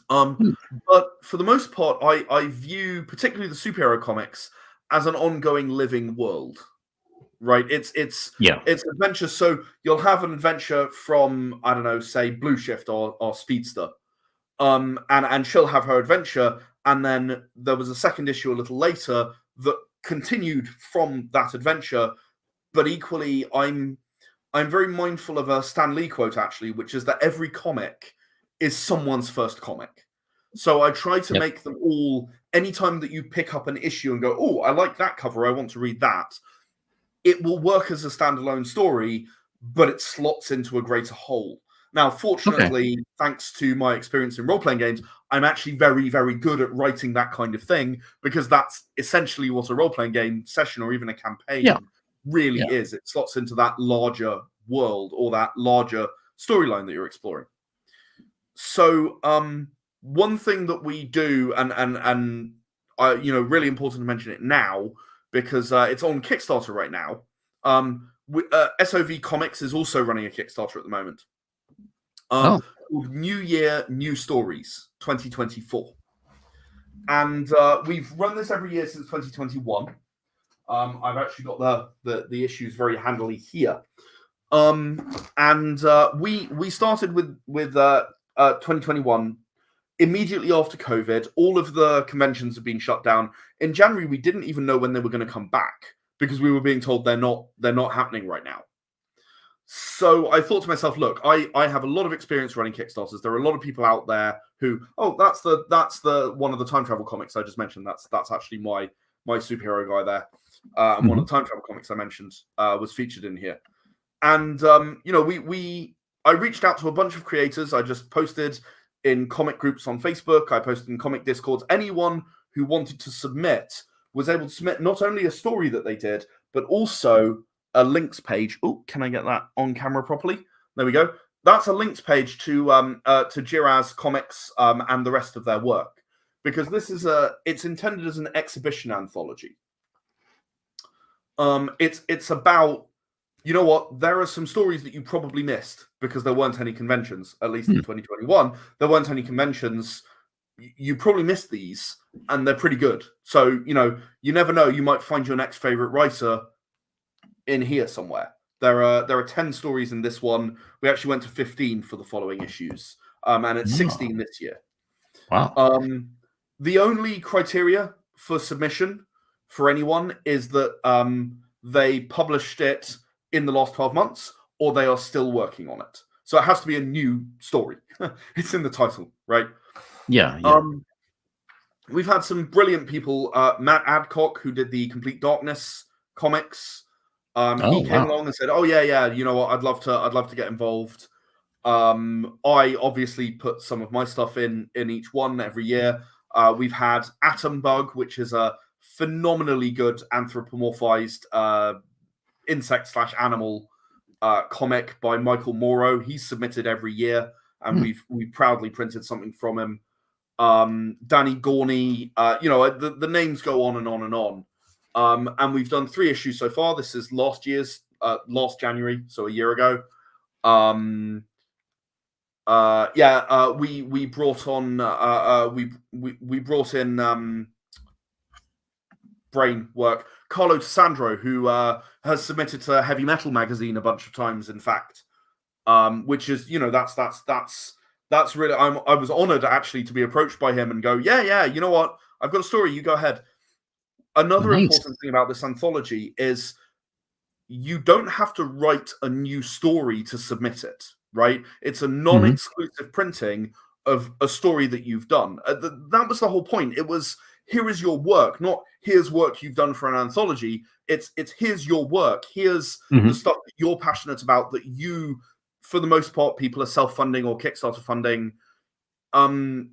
But for the most part, I view particularly the superhero comics as an ongoing living world. Right? It's adventure. So you'll have an adventure from, I don't know, say Blue Shift or Speedster. And she'll have her adventure, and then there was a second issue a little later that continued from that adventure. But equally, I'm very mindful of a Stan Lee quote, actually, which is that every comic is someone's first comic. So I try to make them all, anytime that you pick up an issue and go, oh, I like that cover, I want to read that, it will work as a standalone story, but it slots into a greater whole. Now, fortunately, thanks to my experience in role-playing games, I'm actually very, very good at writing that kind of thing, because that's essentially what a role-playing game session or even a campaign really is. It slots into that larger world or that larger storyline that you're exploring. So, one thing that we do, and really important to mention it now, because it's on Kickstarter right now. SOV Comics is also running a Kickstarter at the moment. called New Year, New Stories 2024. And we've run this every year since 2021. I've actually got the issues very handily here. And we started with 2021 immediately after COVID. All of the conventions have been shut down. In January, we didn't even know when they were going to come back because we were being told they're not happening right now. So I thought to myself, look, I have a lot of experience running Kickstarters. There are a lot of people out there who, that's the one of the time travel comics I just mentioned. That's actually my superhero guy there. And one of the time travel comics I mentioned was featured in here. And I reached out to a bunch of creators. I just posted in comic groups on Facebook. I posted in comic discords. Anyone who wanted to submit was able to submit not only a story that they did, but also a links page. Oh, can I get that on camera properly? There we go. That's a links page to Jiraz Comics and the rest of their work, because it's intended as an exhibition anthology. It's about, you know what, there are some stories that you probably missed because there weren't any conventions, at least in 2021. There weren't any conventions. You probably missed these, and they're pretty good. So, you never know. You might find your next favorite writer in here somewhere. There are 10 stories in this one. We actually went to 15 for the following issues, and it's 16 this year. Wow. The only criteria for submission for anyone is that they published it in the last 12 months, or they are still working on it. So it has to be a new story. It's in the title, right? Yeah. We've had some brilliant people. Matt Adcock, who did the Complete Darkness comics, he came along and said, "Oh yeah, you know what? I'd love to get involved." I obviously put some of my stuff in each one every year. We've had Atom Bug, which is a phenomenally good anthropomorphized insect/animal comic by Michael Morrow. He's submitted every year, and we've proudly printed something from him. Danny Gorney, the names go on and on and on. And we've done 3 issues so far. This is last January, so a year ago. We brought on we brought in brain work Carlo Sandro, who has submitted to Heavy Metal magazine a bunch of times, in fact, which is, that's really, I was honored actually to be approached by him and go, yeah, you know what, I've got a story, you go ahead. Another important thing about this anthology is you don't have to write a new story to submit it, right? It's a non-exclusive printing of a story that you've done. That was the whole point. It was, here is your work, not here's work you've done for an anthology. It's here's your work. Here's the stuff that you're passionate about, that you, for the most part, people are self-funding or Kickstarter funding.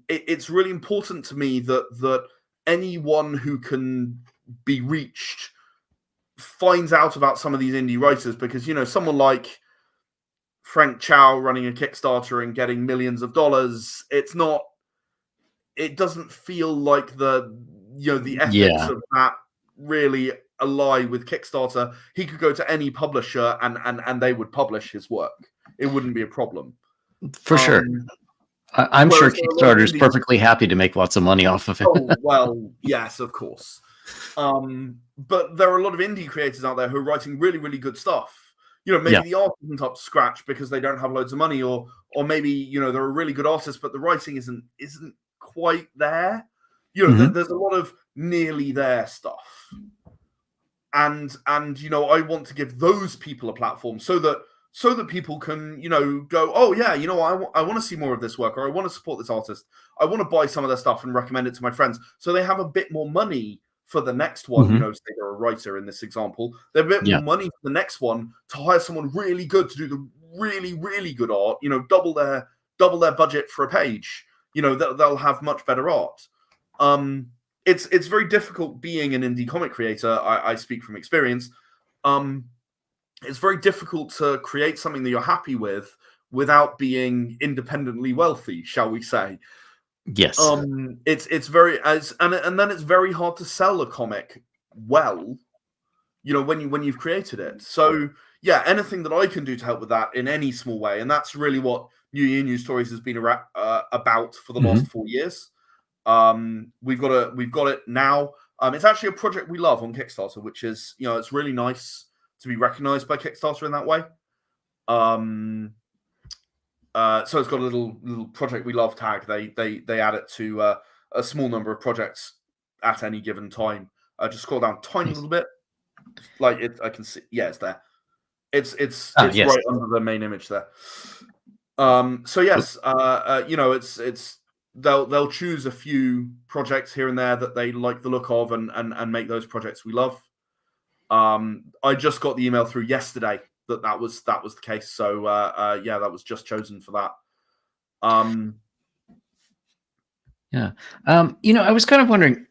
It's really important to me that anyone who can be reached finds out about some of these indie writers, because, someone like Frank Chow running a Kickstarter and getting millions of dollars, it doesn't feel like the ethics of that really ally with Kickstarter. He could go to any publisher and they would publish his work. It wouldn't be a problem. For sure. I'm sure Kickstarter is perfectly happy to make lots of money off of it. Oh, well, yes, of course. But there are a lot of indie creators out there who are writing really, really good stuff. Maybe the art isn't up to scratch because they don't have loads of money, or maybe, they're a really good artist, but the writing isn't quite there. There's a lot of nearly there stuff. And I want to give those people a platform so that people can, go, oh yeah, I want to see more of this work, or I want to support this artist. I want to buy some of their stuff and recommend it to my friends, so they have a bit more money for the next one. Say they're a writer in this example, they have a bit more money for the next one to hire someone really good to do the really, really good art. Double their budget for a page. They'll have much better art. It's very difficult being an indie comic creator. I speak from experience. It's very difficult to create something that you're happy with without being independently wealthy, shall we say? Yes. It's very and then it's very hard to sell a comic well, when you've created it. So yeah, anything that I can do to help with that in any small way, and that's really what New Year, New Stories has been about for the Mhm. last 4 years. We've got it now. It's actually a project we love on Kickstarter, which is, it's really nice to be recognized by Kickstarter in that way. So it's got a little project we love tag. They add it to a small number of projects at any given time. Just scroll down a tiny little bit, like it. I can see. Yeah, it's there. It's Yes. right under the main image there. So yes, it's they'll choose a few projects here and there that they like the look of and make those projects we love. I just got the email through yesterday that was the case. So yeah, that was just chosen for that. Yeah. I was kind of wondering,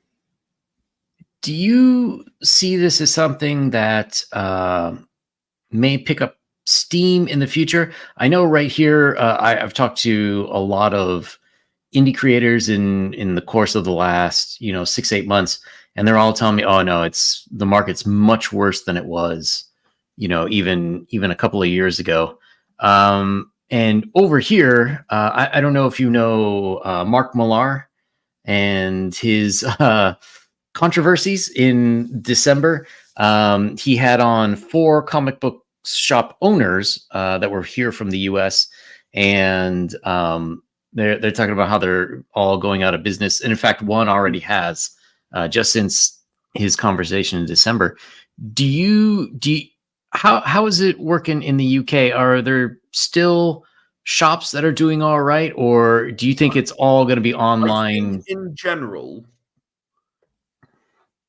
do you see this as something that may pick up steam in the future? I know right here, I've talked to a lot of indie creators in the course of the last 6-8 months, and they're all telling me, oh no, the market's much worse than it was even a couple of years ago. And over here, I don't know if you know Mark Millar and his controversies in December. He had on 4 comic book shop owners that were here from the US, and they're talking about how they're all going out of business. And in fact, one already has, just since his conversation in December. How is it working in the UK? Are there still shops that are doing all right, or do you think it's all going to be online? I think in general,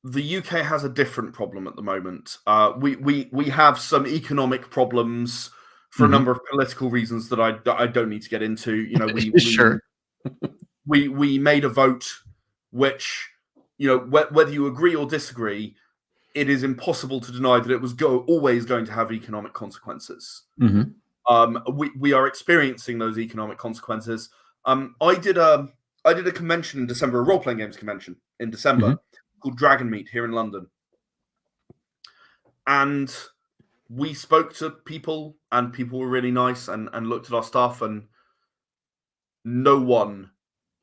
the UK has a different problem at the moment. We have some economic problems for a number of political reasons that I don't need to get into. Sure. We made a vote, which whether you agree or disagree, it is impossible to deny that it was always going to have economic consequences. We are experiencing those economic consequences. I did a convention in December, a role playing games convention in December called Dragon Meet here in London, and we spoke to people, and people were really nice and looked at our stuff, and no one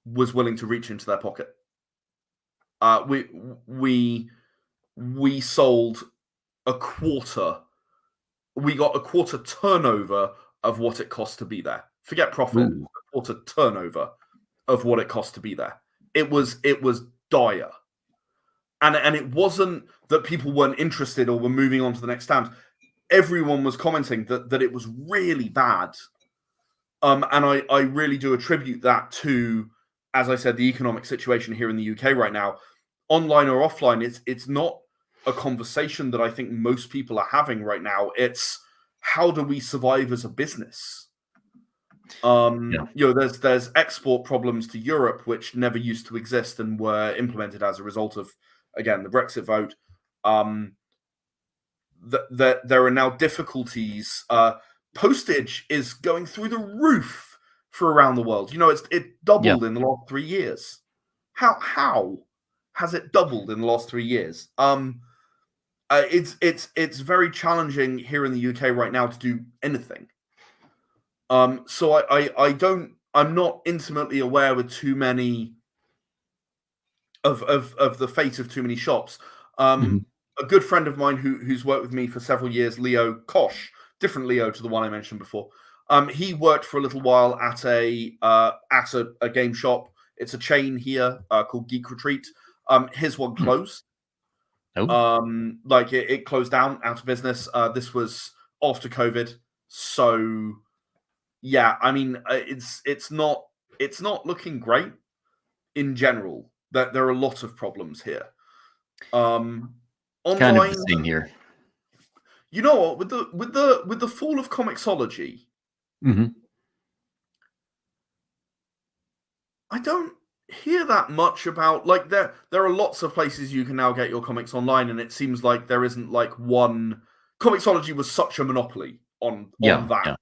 was willing to reach into their pocket. We sold a quarter. We got a quarter turnover of what it cost to be there. Forget profit. Ooh. A quarter turnover of what it cost to be there. It was dire. And it wasn't that people weren't interested or were moving on to the next stand. Everyone was commenting that it was really bad. And I really do attribute that to, as I said, the economic situation here in the UK right now. Online or offline, it's not a conversation that I think most people are having right now. It's how do we survive as a business? There's export problems to Europe which never used to exist and were implemented as a result of, again, the Brexit vote. There are now difficulties. Postage is going through the roof for around the world. It doubled in the last 3 years. How has it doubled in the last 3 years? It's very challenging here in the UK right now to do anything. So I'm not intimately aware with too many of the fate of too many shops. A good friend of mine who's worked with me for several years, Leo Kosh, different Leo to the one I mentioned before. He worked for a little while at a game shop. It's a chain here called Geek Retreat. His one closed. It closed down, out of business. This was after COVID, so yeah. I mean, it's not looking great in general. That there are a lot of problems here. Online, kind of the same here. You know what? With the fall of Comixology, I don't hear that much about, like, there are lots of places you can now get your comics online, and it seems like there isn't like one. Comixology was such a monopoly on that.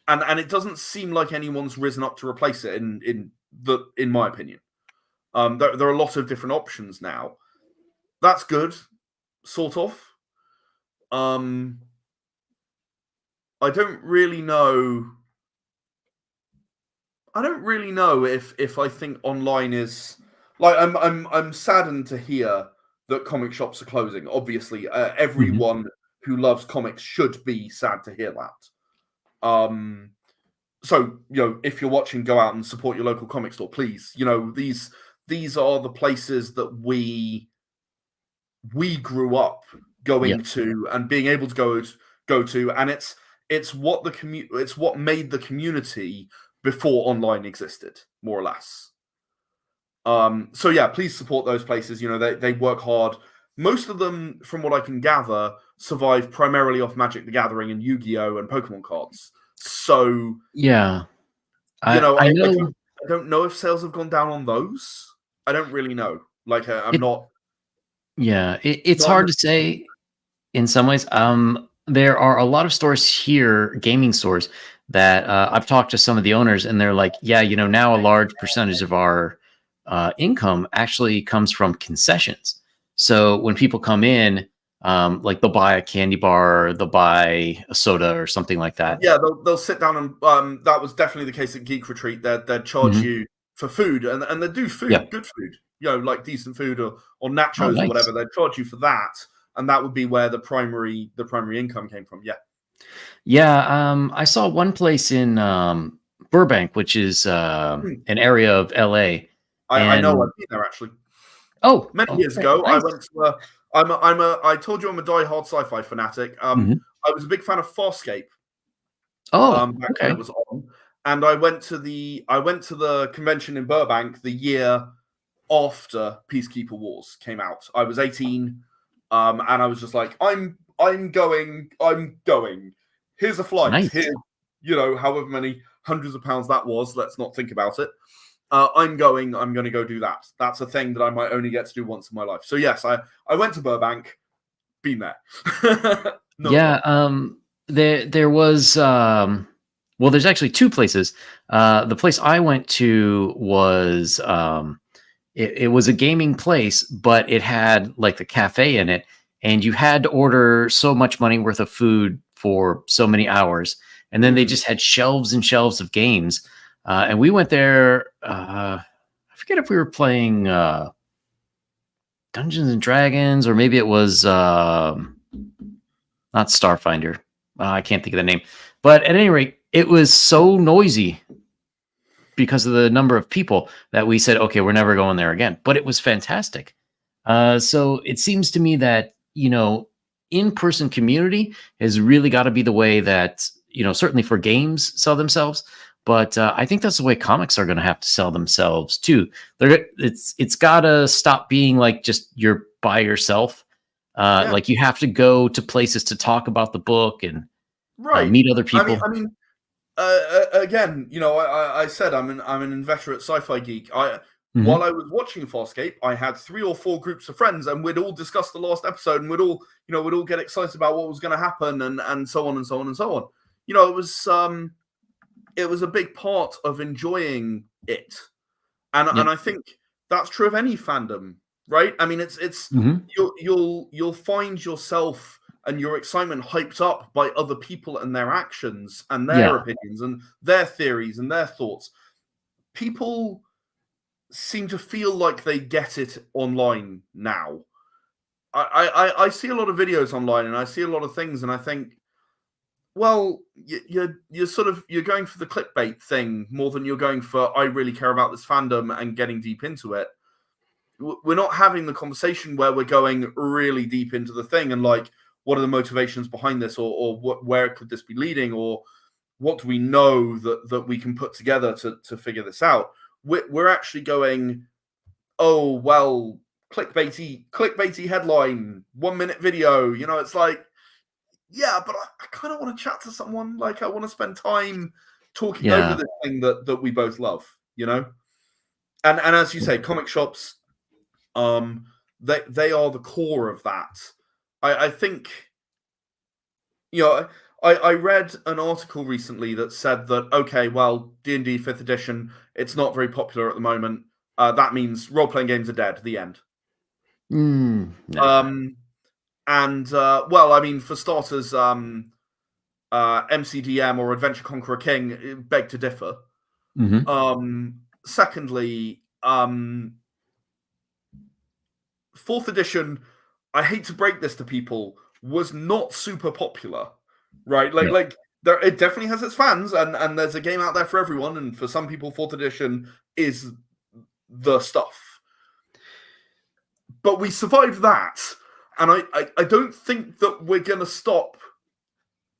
And it doesn't seem like anyone's risen up to replace it in my opinion. There are a lot of different options now. That's good, sort of. I don't really know don't really know if I think online is like I'm saddened to hear that comic shops are closing. Obviously, everyone who loves comics should be sad to hear that. So if you're watching, go out and support your local comic store, please. These are the places that we grew up going to and being able to go to, and it's what it's what made the community before online existed, more or less. So yeah, please support those places. They work hard. Most of them, from what I can gather, survive primarily off Magic the Gathering and Yu-Gi-Oh! And Pokemon cards. So yeah, I know. I don't know if sales have gone down on those. I don't really know. Like I'm not. Yeah, it's hard to say in some ways. There are a lot of stores here, gaming stores, that I've talked to some of the owners, and they're like, yeah, now a large percentage of our income actually comes from concessions. So when people come in, like they'll buy a candy bar, or they'll buy a soda or something like that. Yeah, they'll sit down and that was definitely the case at Geek Retreat. They'd charge you for food, and they do food, good food, like decent food or nachos or whatever. They'd charge you for that, and that would be where the primary income came from. Yeah. I saw one place in Burbank, which is an area of LA. I know, I've been there actually. Oh, many years ago, nice. I went to I told you I'm a diehard sci-fi fanatic. I was a big fan of Farscape. Back when it was on, and I went to the convention in Burbank the year after Peacekeeper Wars came out. I was 18, and I was just like, I'm going. Here's a flight. Nice. Here, however many hundreds of pounds that was. Let's not think about it. I'm going to go do that. That's a thing that I might only get to do once in my life. So yes, I went to Burbank, been there. There was well, there's actually two places. The place I went to was it was a gaming place, but it had like the cafe in it, and you had to order so much money worth of food for so many hours, and then they just had shelves and shelves of games. And we went there. I forget if we were playing Dungeons and Dragons, or maybe it was not Starfinder. I can't think of the name. But at any rate, it was so noisy because of the number of people that we said, okay, we're never going there again. But it was fantastic. So it seems to me that, in-person community has really got to be the way that, certainly for games sell themselves. But I think that's the way comics are going to have to sell themselves too. It's got to stop being like just you're by yourself. Like you have to go to places to talk about the book and meet other people. I mean, again, I said I'm an inveterate sci-fi geek. While I was watching Farscape, I had 3 or 4 groups of friends, and we'd all discuss the last episode, and we'd all get excited about what was going to happen, and so on and so on and so on. It was a big part of enjoying it, and I think that's true of any fandom, right? I mean, it's you'll find yourself and your excitement hyped up by other people and their actions and their opinions and their theories and their thoughts. People seem to feel like they get it online now. I see a lot of videos online, and I see a lot of things, and I think, well, you're going for the clickbait thing more than you're going for, I really care about this fandom and getting deep into it. We're not having the conversation where we're going really deep into the thing and like, what are the motivations behind this, or where could this be leading, or what do we know that we can put together to figure this out? We're actually going, oh, well, clickbaity headline, 1-minute video. It's like, yeah, but I kind of want to chat to someone. Like, I want to spend time talking over this thing that we both love, And as you say, comic shops, they are the core of that. I think, I read an article recently that said that, okay, well, D&D 5th edition, it's not very popular at the moment. That means role-playing games are dead. The end. No. And well, I mean, for starters, MCDM or Adventure Conqueror King beg to differ. Secondly, 4th edition, I hate to break this to people, was not super popular, right? Like there, it definitely has its fans, and there's a game out there for everyone. And for some people, 4th edition is the stuff. But we survived that, and I don't think that we're gonna stop.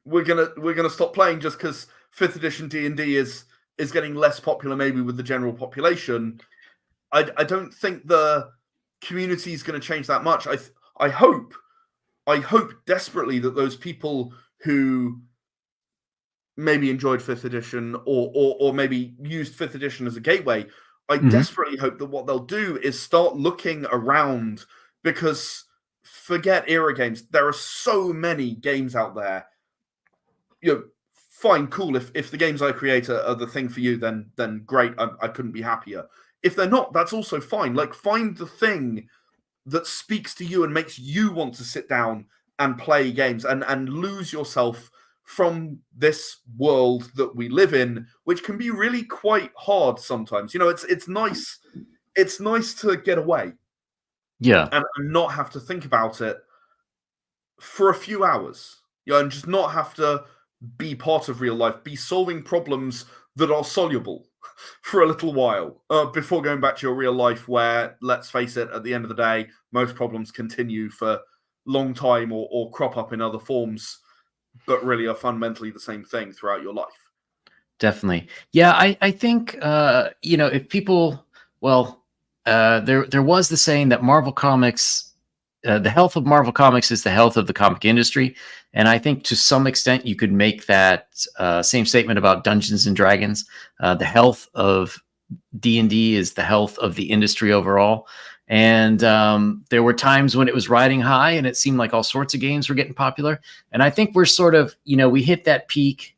We're gonna stop playing just because 5th edition D&D is getting less popular, maybe with the general population. I don't think the community is going to change that much. I hope desperately that those people who maybe enjoyed 5th edition or maybe used 5th edition as a gateway, I desperately hope that what they'll do is start looking around, because forget era games. There are so many games out there. Fine, cool. If the games I create are the thing for you, then great. I couldn't be happier. If they're not, that's also fine. Like, find the thing that speaks to you and makes you want to sit down and play games and lose yourself from this world that we live in, which can be really quite hard sometimes. It's nice. It's nice to get away. Yeah. And not have to think about it for a few hours. And just not have to be part of real life, be solving problems that are soluble for a little while before going back to your real life, where, let's face it, at the end of the day, most problems continue for long time or crop up in other forms, but really are fundamentally the same thing throughout your life. Definitely. Yeah, I think, if people, there was the saying that Marvel Comics, the health of Marvel Comics is the health of the comic industry. And I think to some extent you could make that same statement about Dungeons and Dragons. The health of D&D is the health of the industry overall. And there were times when it was riding high and it seemed like all sorts of games were getting popular. And I think we're sort of, we hit that peak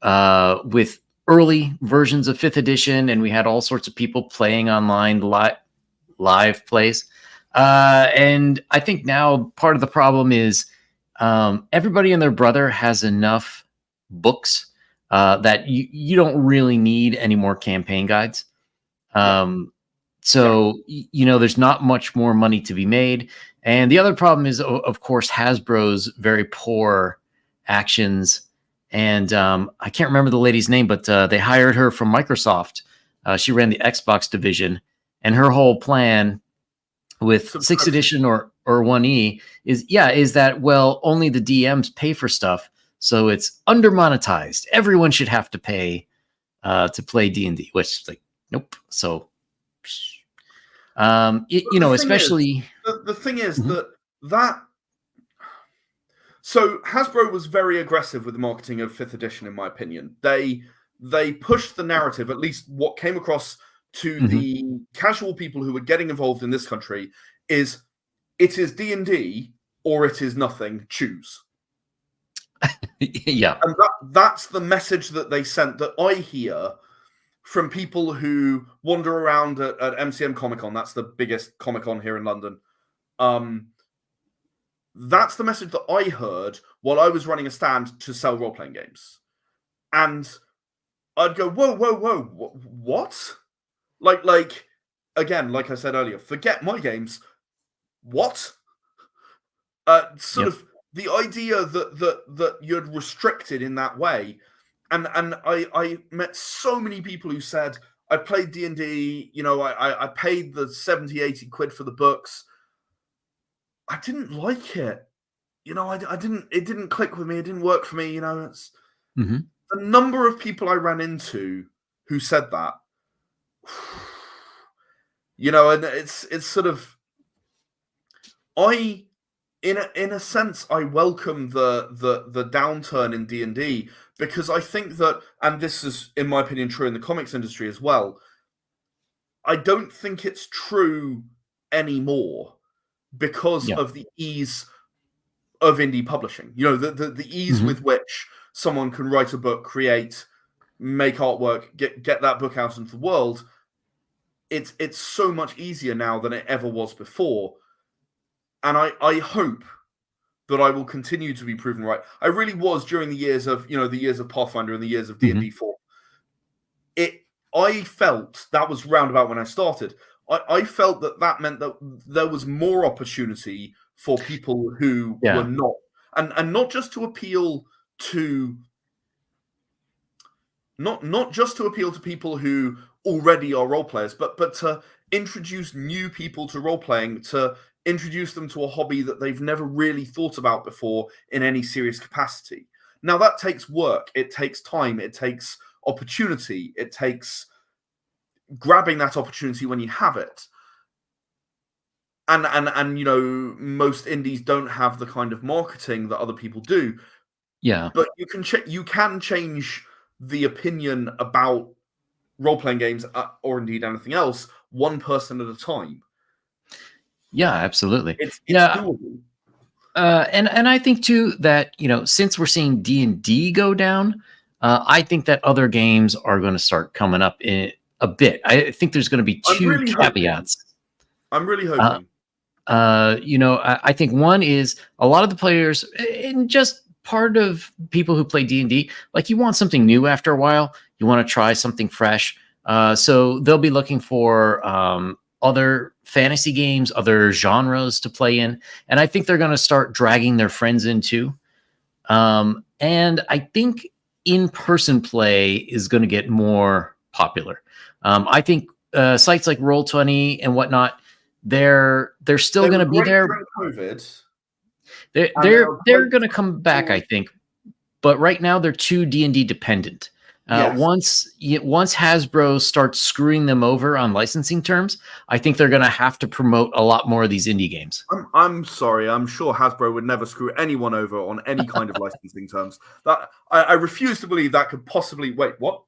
with early versions of 5th edition, and we had all sorts of people playing online live plays. And I think now part of the problem is everybody and their brother has enough books that you don't really need any more campaign guides. There's not much more money to be made. And the other problem is, of course, Hasbro's very poor actions. And I can't remember the lady's name, but they hired her from Microsoft. She ran the Xbox division, and her whole plan with 6th edition or 1E is that, well, only the DMs pay for stuff, so it's under monetized. Everyone should have to pay to play D&D, which, like, nope. So especially the thing is that so Hasbro was very aggressive with the marketing of 5th edition, in my opinion. They pushed the narrative, at least what came across to the casual people who were getting involved in this country, is it is D&D or it is nothing. Choose. Yeah. And that's the message that they sent, that I hear from people who wander around at MCM Comic Con. That's the biggest Comic Con here in London. That's the message that I heard while I was running a stand to sell role-playing games. And I'd go, whoa, what? Like again, like I said earlier, forget my games. What? Of the idea that you're restricted in that way. And I met so many people who said, I played D&D, I paid the 70, 80 quid for the books. I didn't like it. It didn't click with me. It didn't work for me. It's the number of people I ran into who said that. And it's sort of, in a sense, I welcome the downturn in D&D, because I think that, and this is, in my opinion, true in the comics industry as well, I don't think it's true anymore because of the ease of indie publishing. The ease with which someone can write a book, create, make artwork, get that book out into the world. It's so much easier now than it ever was before. And I hope that I will continue to be proven right. I really was, during the years of, the years of Pathfinder and the years of D&D 4. I felt that was roundabout when I started. I felt that meant that there was more opportunity for people who were not, and not just to appeal to not just to appeal to people who already are role players, but to introduce new people to role playing, to introduce them to a hobby that they've never really thought about before in any serious capacity. Now that takes work, it takes time, it takes opportunity, it takes grabbing that opportunity when you have it. And you know, most indies don't have the kind of marketing that other people do. Yeah. But you can change the opinion about role-playing games, or indeed anything else, one person at a time. Yeah, absolutely. It's yeah. doable. And I think too that, you know, since we're seeing D&D go down, I think that other games are going to start coming up in a bit. I think there's going to be two caveats. I'm really hoping. You know, I think one is a lot of the players, and just part of people who play D&D, like, you want something new after a while. You want to try something fresh. So they'll be looking for other fantasy games, other genres to play in. And I think they're going to start dragging their friends into. And I think in-person play is going to get more popular. I think sites like Roll20 and whatnot, they're still going to be there. COVID. They're going to come back, I think. But right now they're too D&D dependent. Yes. Once Hasbro starts screwing them over on licensing terms, I think they're going to have to promote a lot more of these indie games. I'm sorry. I'm sure Hasbro would never screw anyone over on any kind of licensing terms. That I refuse to believe that could possibly. Wait, what?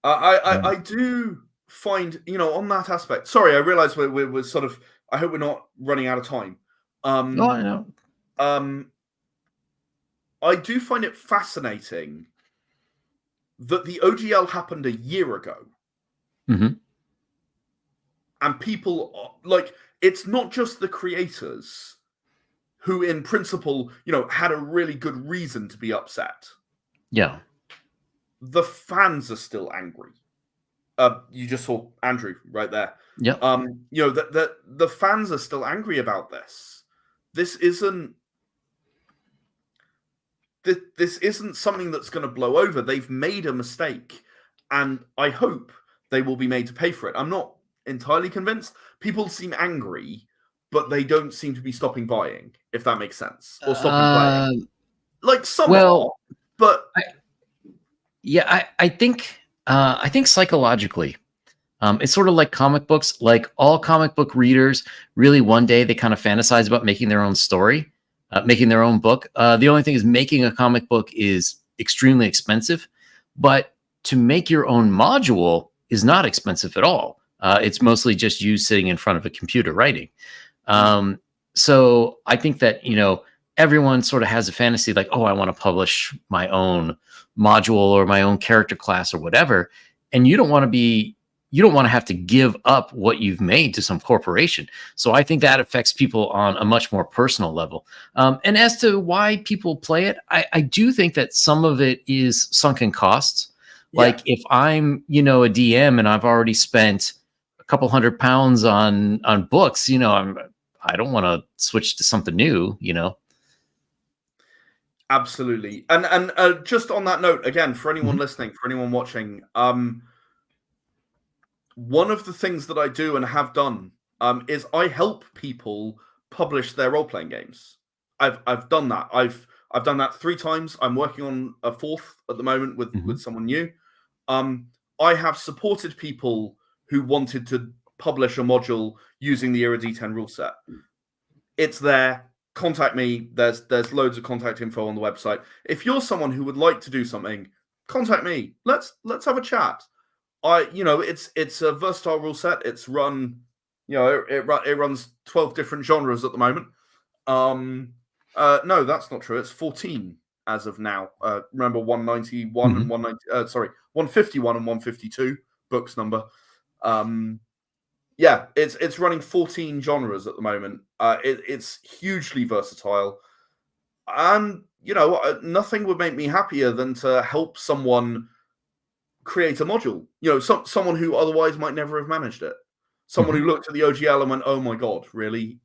I do find, you know, on that aspect. Sorry, I realize we're sort of. I hope we're not running out of time. No, I know. I do find it fascinating that the OGL happened a year ago. Mm-hmm. And people, like, it's not just the creators who, in principle, you know, had a really good reason to be upset. Yeah. The fans are still angry. You just saw Andrew right there. Yeah. You know, the fans are still angry about this. This isn't something that's going to blow over. They've made a mistake, and I hope they will be made to pay for it. I'm not entirely convinced. People seem angry, but they don't seem to be stopping buying, if that makes sense, or stopping playing. Like some are, but I think psychologically, it's sort of like comic books. Like, all comic book readers, really, one day they kind of fantasize about making their own story. Making their own book. The only thing is, making a comic book is extremely expensive, but to make your own module is not expensive at all. It's mostly just you sitting in front of a computer writing. So I think that, you know, everyone sort of has a fantasy like, oh, I want to publish my own module or my own character class or whatever. And you don't want to have to give up what you've made to some corporation. So I think that affects people on a much more personal level. And as to why people play it, I do think that some of it is sunken costs. Like, if I'm, you know, a DM and I've already spent a couple £100 on books, you know, I don't want to switch to something new, you know. Absolutely. And just on that note, again, for anyone listening, for anyone watching, one of the things that I do and have done is I help people publish their role-playing games. I've done that. I've done that 3 times. I'm working on a 4th at the moment with someone new. I have supported people who wanted to publish a module using the Era D10 rule set. It's there. Contact me. There's loads of contact info on the website. If you're someone who would like to do something, contact me. Let's have a chat. You know, it's a versatile rule set. It's run, you know, it runs 12 different genres at the moment. No, that's not true. It's 14 as of now. Remember 191 and 190. 151 and 152 books number. Yeah, it's running 14 genres at the moment. It's hugely versatile, and nothing would make me happier than to help someone create a module. Someone who otherwise might never have managed it. Someone who looked at the OGL and went, "Oh my god, really?"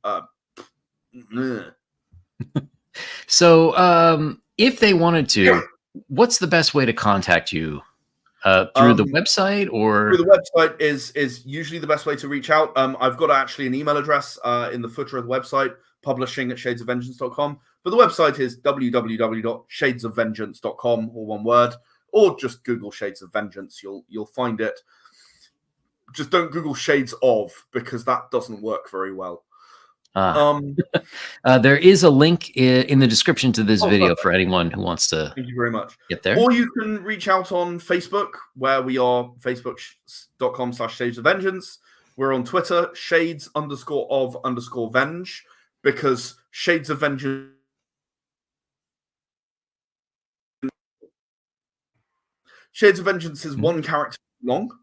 So, if they wanted to, what's the best way to contact you? Through the website, or through the website is usually the best way to reach out. I've got actually an email address in the footer of the website, publishing@shadesofvengeance.com. But the website is www.shadesofvengeance.com, all one word, or just Google Shades of Vengeance. You'll find it. Just don't Google Shades of, because that doesn't work very well. There is a link in the description to this video for anyone who wants to. Thank you very much. Get there. Or you can reach out on Facebook, where we are facebook.com/Shades of Vengeance. We're on Twitter, Shades_of_Venge, because Shades of Vengeance. Shades of Vengeance is one character long.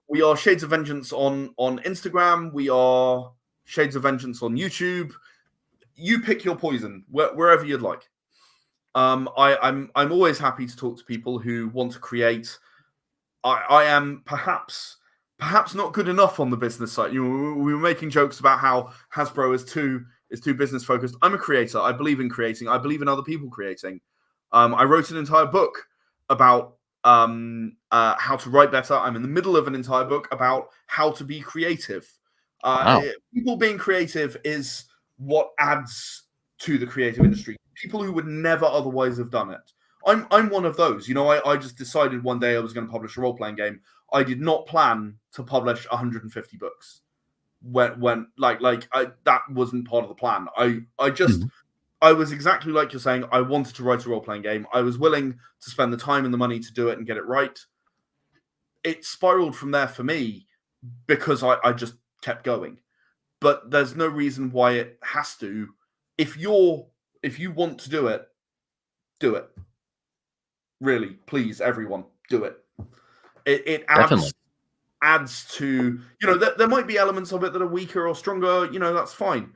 We are Shades of Vengeance on Instagram. We are Shades of Vengeance on YouTube. You pick your poison wherever you'd like. I'm always happy to talk to people who want to create. I am perhaps not good enough on the business side. We were making jokes about how Hasbro is too business focused. I'm a creator. I believe in creating. I believe in other people creating. I wrote an entire book about how to write better. I'm in the middle of an entire book about how to be creative. People being creative is what adds to the creative industry. People who would never otherwise have done it. I'm one of those. I just decided one day I was going to publish a role-playing game. I did not plan to publish 150 books. When that wasn't part of the plan. I was exactly like you're saying. I wanted to write a role-playing game. I was willing to spend the time and the money to do it and get it right. It spiraled from there for me because I just kept going. But there's no reason why it has to. If you want to do it, do it. Really, please, everyone, do it. It adds to, there might be elements of it that are weaker or stronger, that's fine.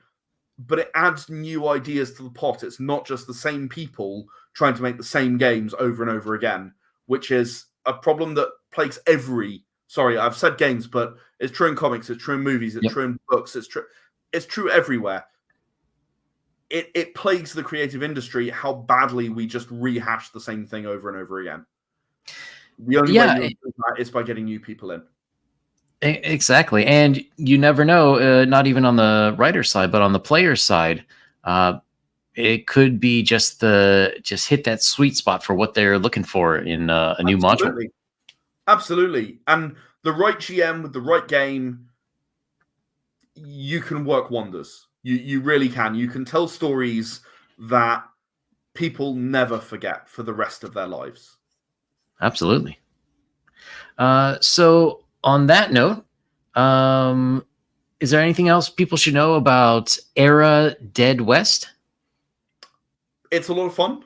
But it adds new ideas to the pot. It's not just the same people trying to make the same games over and over again, which is a problem that plagues I've said games, but it's true in comics, it's true in movies, it's true in books, it's true everywhere. It plagues the creative industry how badly we just rehash the same thing over and over again. The only way you improve that is by getting new people in. Exactly. And you never know, not even on the writer's side, but on the player's side, it could be just hit that sweet spot for what they're looking for in a new module. Absolutely. And the right GM with the right game, you can work wonders. You really can. You can tell stories that people never forget for the rest of their lives. Absolutely. So on that note, is there anything else people should know about Era Deadwest? It's a lot of fun.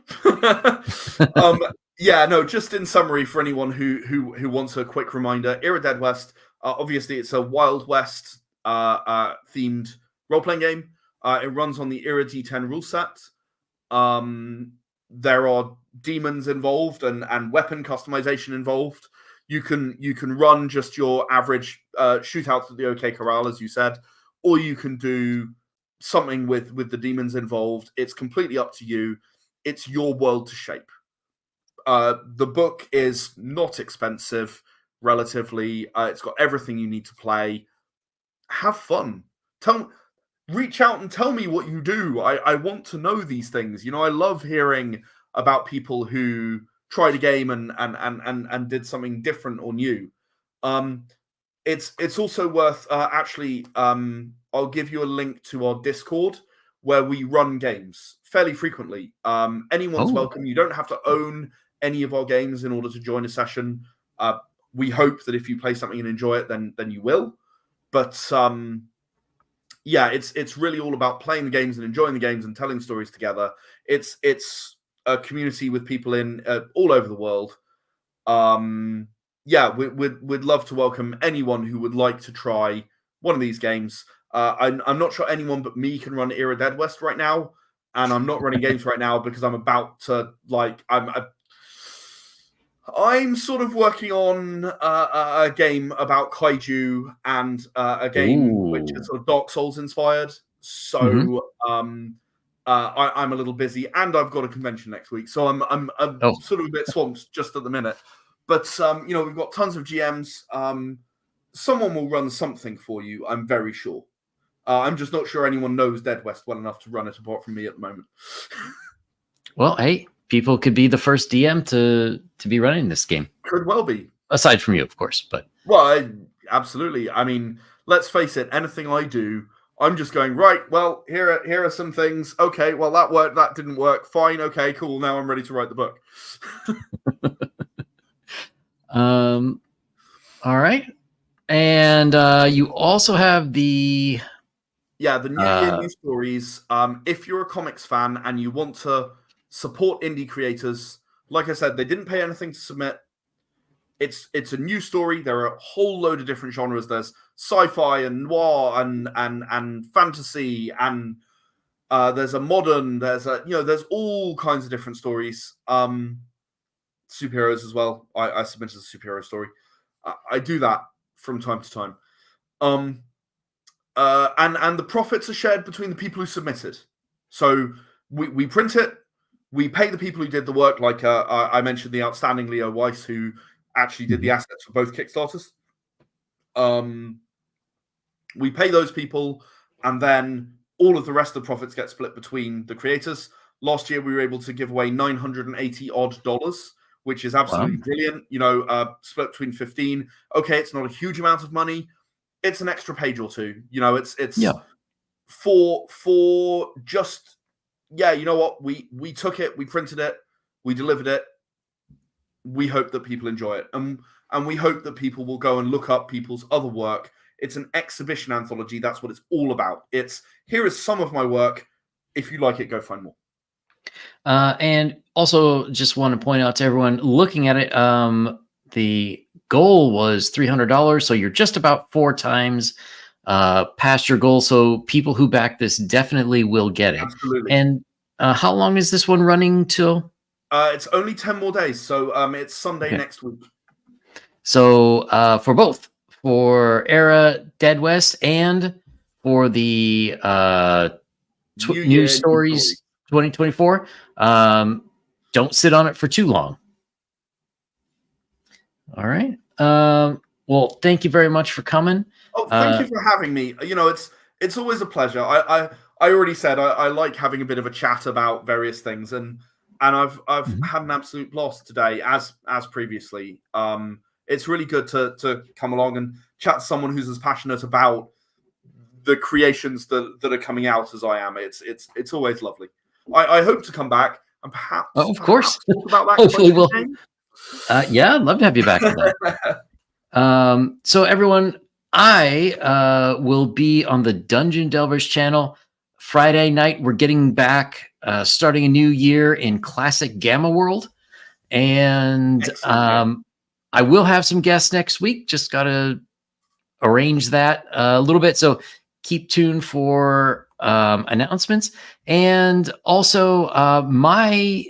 Just in summary for anyone who wants a quick reminder, Era Deadwest, obviously it's a Wild West themed role-playing game. It runs on the Era D10 rule set. There are demons involved and weapon customization involved. You can run just your average shootouts at the OK Corral, as you said, or you can do something with the demons involved. It's completely up to you. It's your world to shape. The book is not expensive, relatively. It's got everything you need to play. Have fun. Reach out and tell me what you do. I want to know these things. I love hearing about people who tried a game and did something different or new. It's also worth I'll give you a link to our Discord where we run games fairly frequently. Anyone's welcome. You don't have to own any of our games in order to join a session. We hope that if you play something and enjoy it, then you will. But it's really all about playing the games and enjoying the games and telling stories together. It's a community with people in all over the world. We'd love to welcome anyone who would like to try one of these games. I'm not sure anyone but me can run Era Deadwest right now. and I'm not running games right now because I'm about to I'm sort of working on a game about kaiju and a game which is sort of Dark Souls inspired. So I'm a little busy, and I've got a convention next week, so I'm sort of a bit swamped just at the minute. But we've got tons of GMs. Someone will run something for you, I'm very sure. I'm just not sure anyone knows Deadwest well enough to run it apart from me at the moment. Well, hey, people could be the first DM to be running this game. Could well be. Aside from you, of course, but absolutely. I mean, let's face it. Anything I do, I'm just going right. Well, here are some things. Okay, well that worked. That didn't work. Fine. Okay, cool. Now I'm ready to write the book. All right. And you also have the the New Year New Stories. If you're a comics fan and you want to support indie creators, like I said, they didn't pay anything to submit. It's a new story. There are a whole load of different genres. There's sci-fi and noir and fantasy, and there's a modern. There's all kinds of different stories. Superheroes as well. I submitted a superhero story. I do that from time to time. And the profits are shared between the people who submitted. So we print it, we pay the people who did the work, like I mentioned the outstanding Leo Weiss, who actually did the assets for both Kickstarters. We pay those people, and then all of the rest of the profits get split between the creators. Last year, we were able to give away $980 odd, which is absolutely brilliant. Split between 15. Okay, it's not a huge amount of money. It's an extra page or two. It's for just you know what, we took it, we printed it, we delivered it. We hope that people enjoy it, and we hope that people will go and look up people's other work. It's an exhibition anthology. That's what it's all about. It's here is some of my work. If you like it, go find more. And also, just want to point out to everyone looking at it, the goal was $300, so you're just about 4 times past your goal. So people who back this definitely will get it. Absolutely. And how long is this one running till? It's only 10 more days, so it's Sunday next week. So for both, for Era, Deadwest, and for the New Stories 2024, don't sit on it for too long. All right. Well, thank you very much for coming. Oh, thank you for having me. It's always a pleasure. I already said I like having a bit of a chat about various things, and I've had an absolute blast today, as previously. It's really good to come along and chat to someone who's as passionate about the creations that are coming out as I am. It's always lovely. I hope to come back and perhaps of course talk about that. Hopefully we'll. Yeah, I'd love to have you back for that. So everyone, I will be on the Dungeon Delvers channel Friday night. We're getting back, starting a new year in Classic Gamma World, and I will have some guests next week. Just got to arrange that a little bit. So keep tuned for announcements, and also my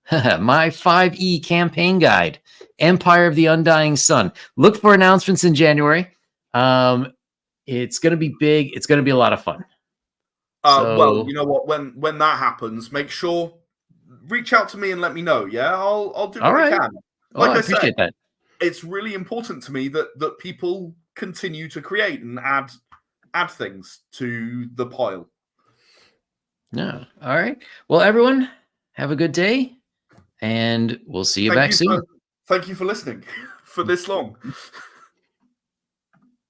5e campaign guide, Empire of the Undying Sun. Look for announcements in January. It's going to be big. It's going to be a lot of fun. Well, you know what? When that happens, make sure reach out to me and let me know. Yeah, I'll do what I can. Like I appreciate that. It's really important to me that people continue to create and add things to the pile. Yeah. All right. Well, everyone, have a good day, and we'll see you back soon. Thank you for listening for this long.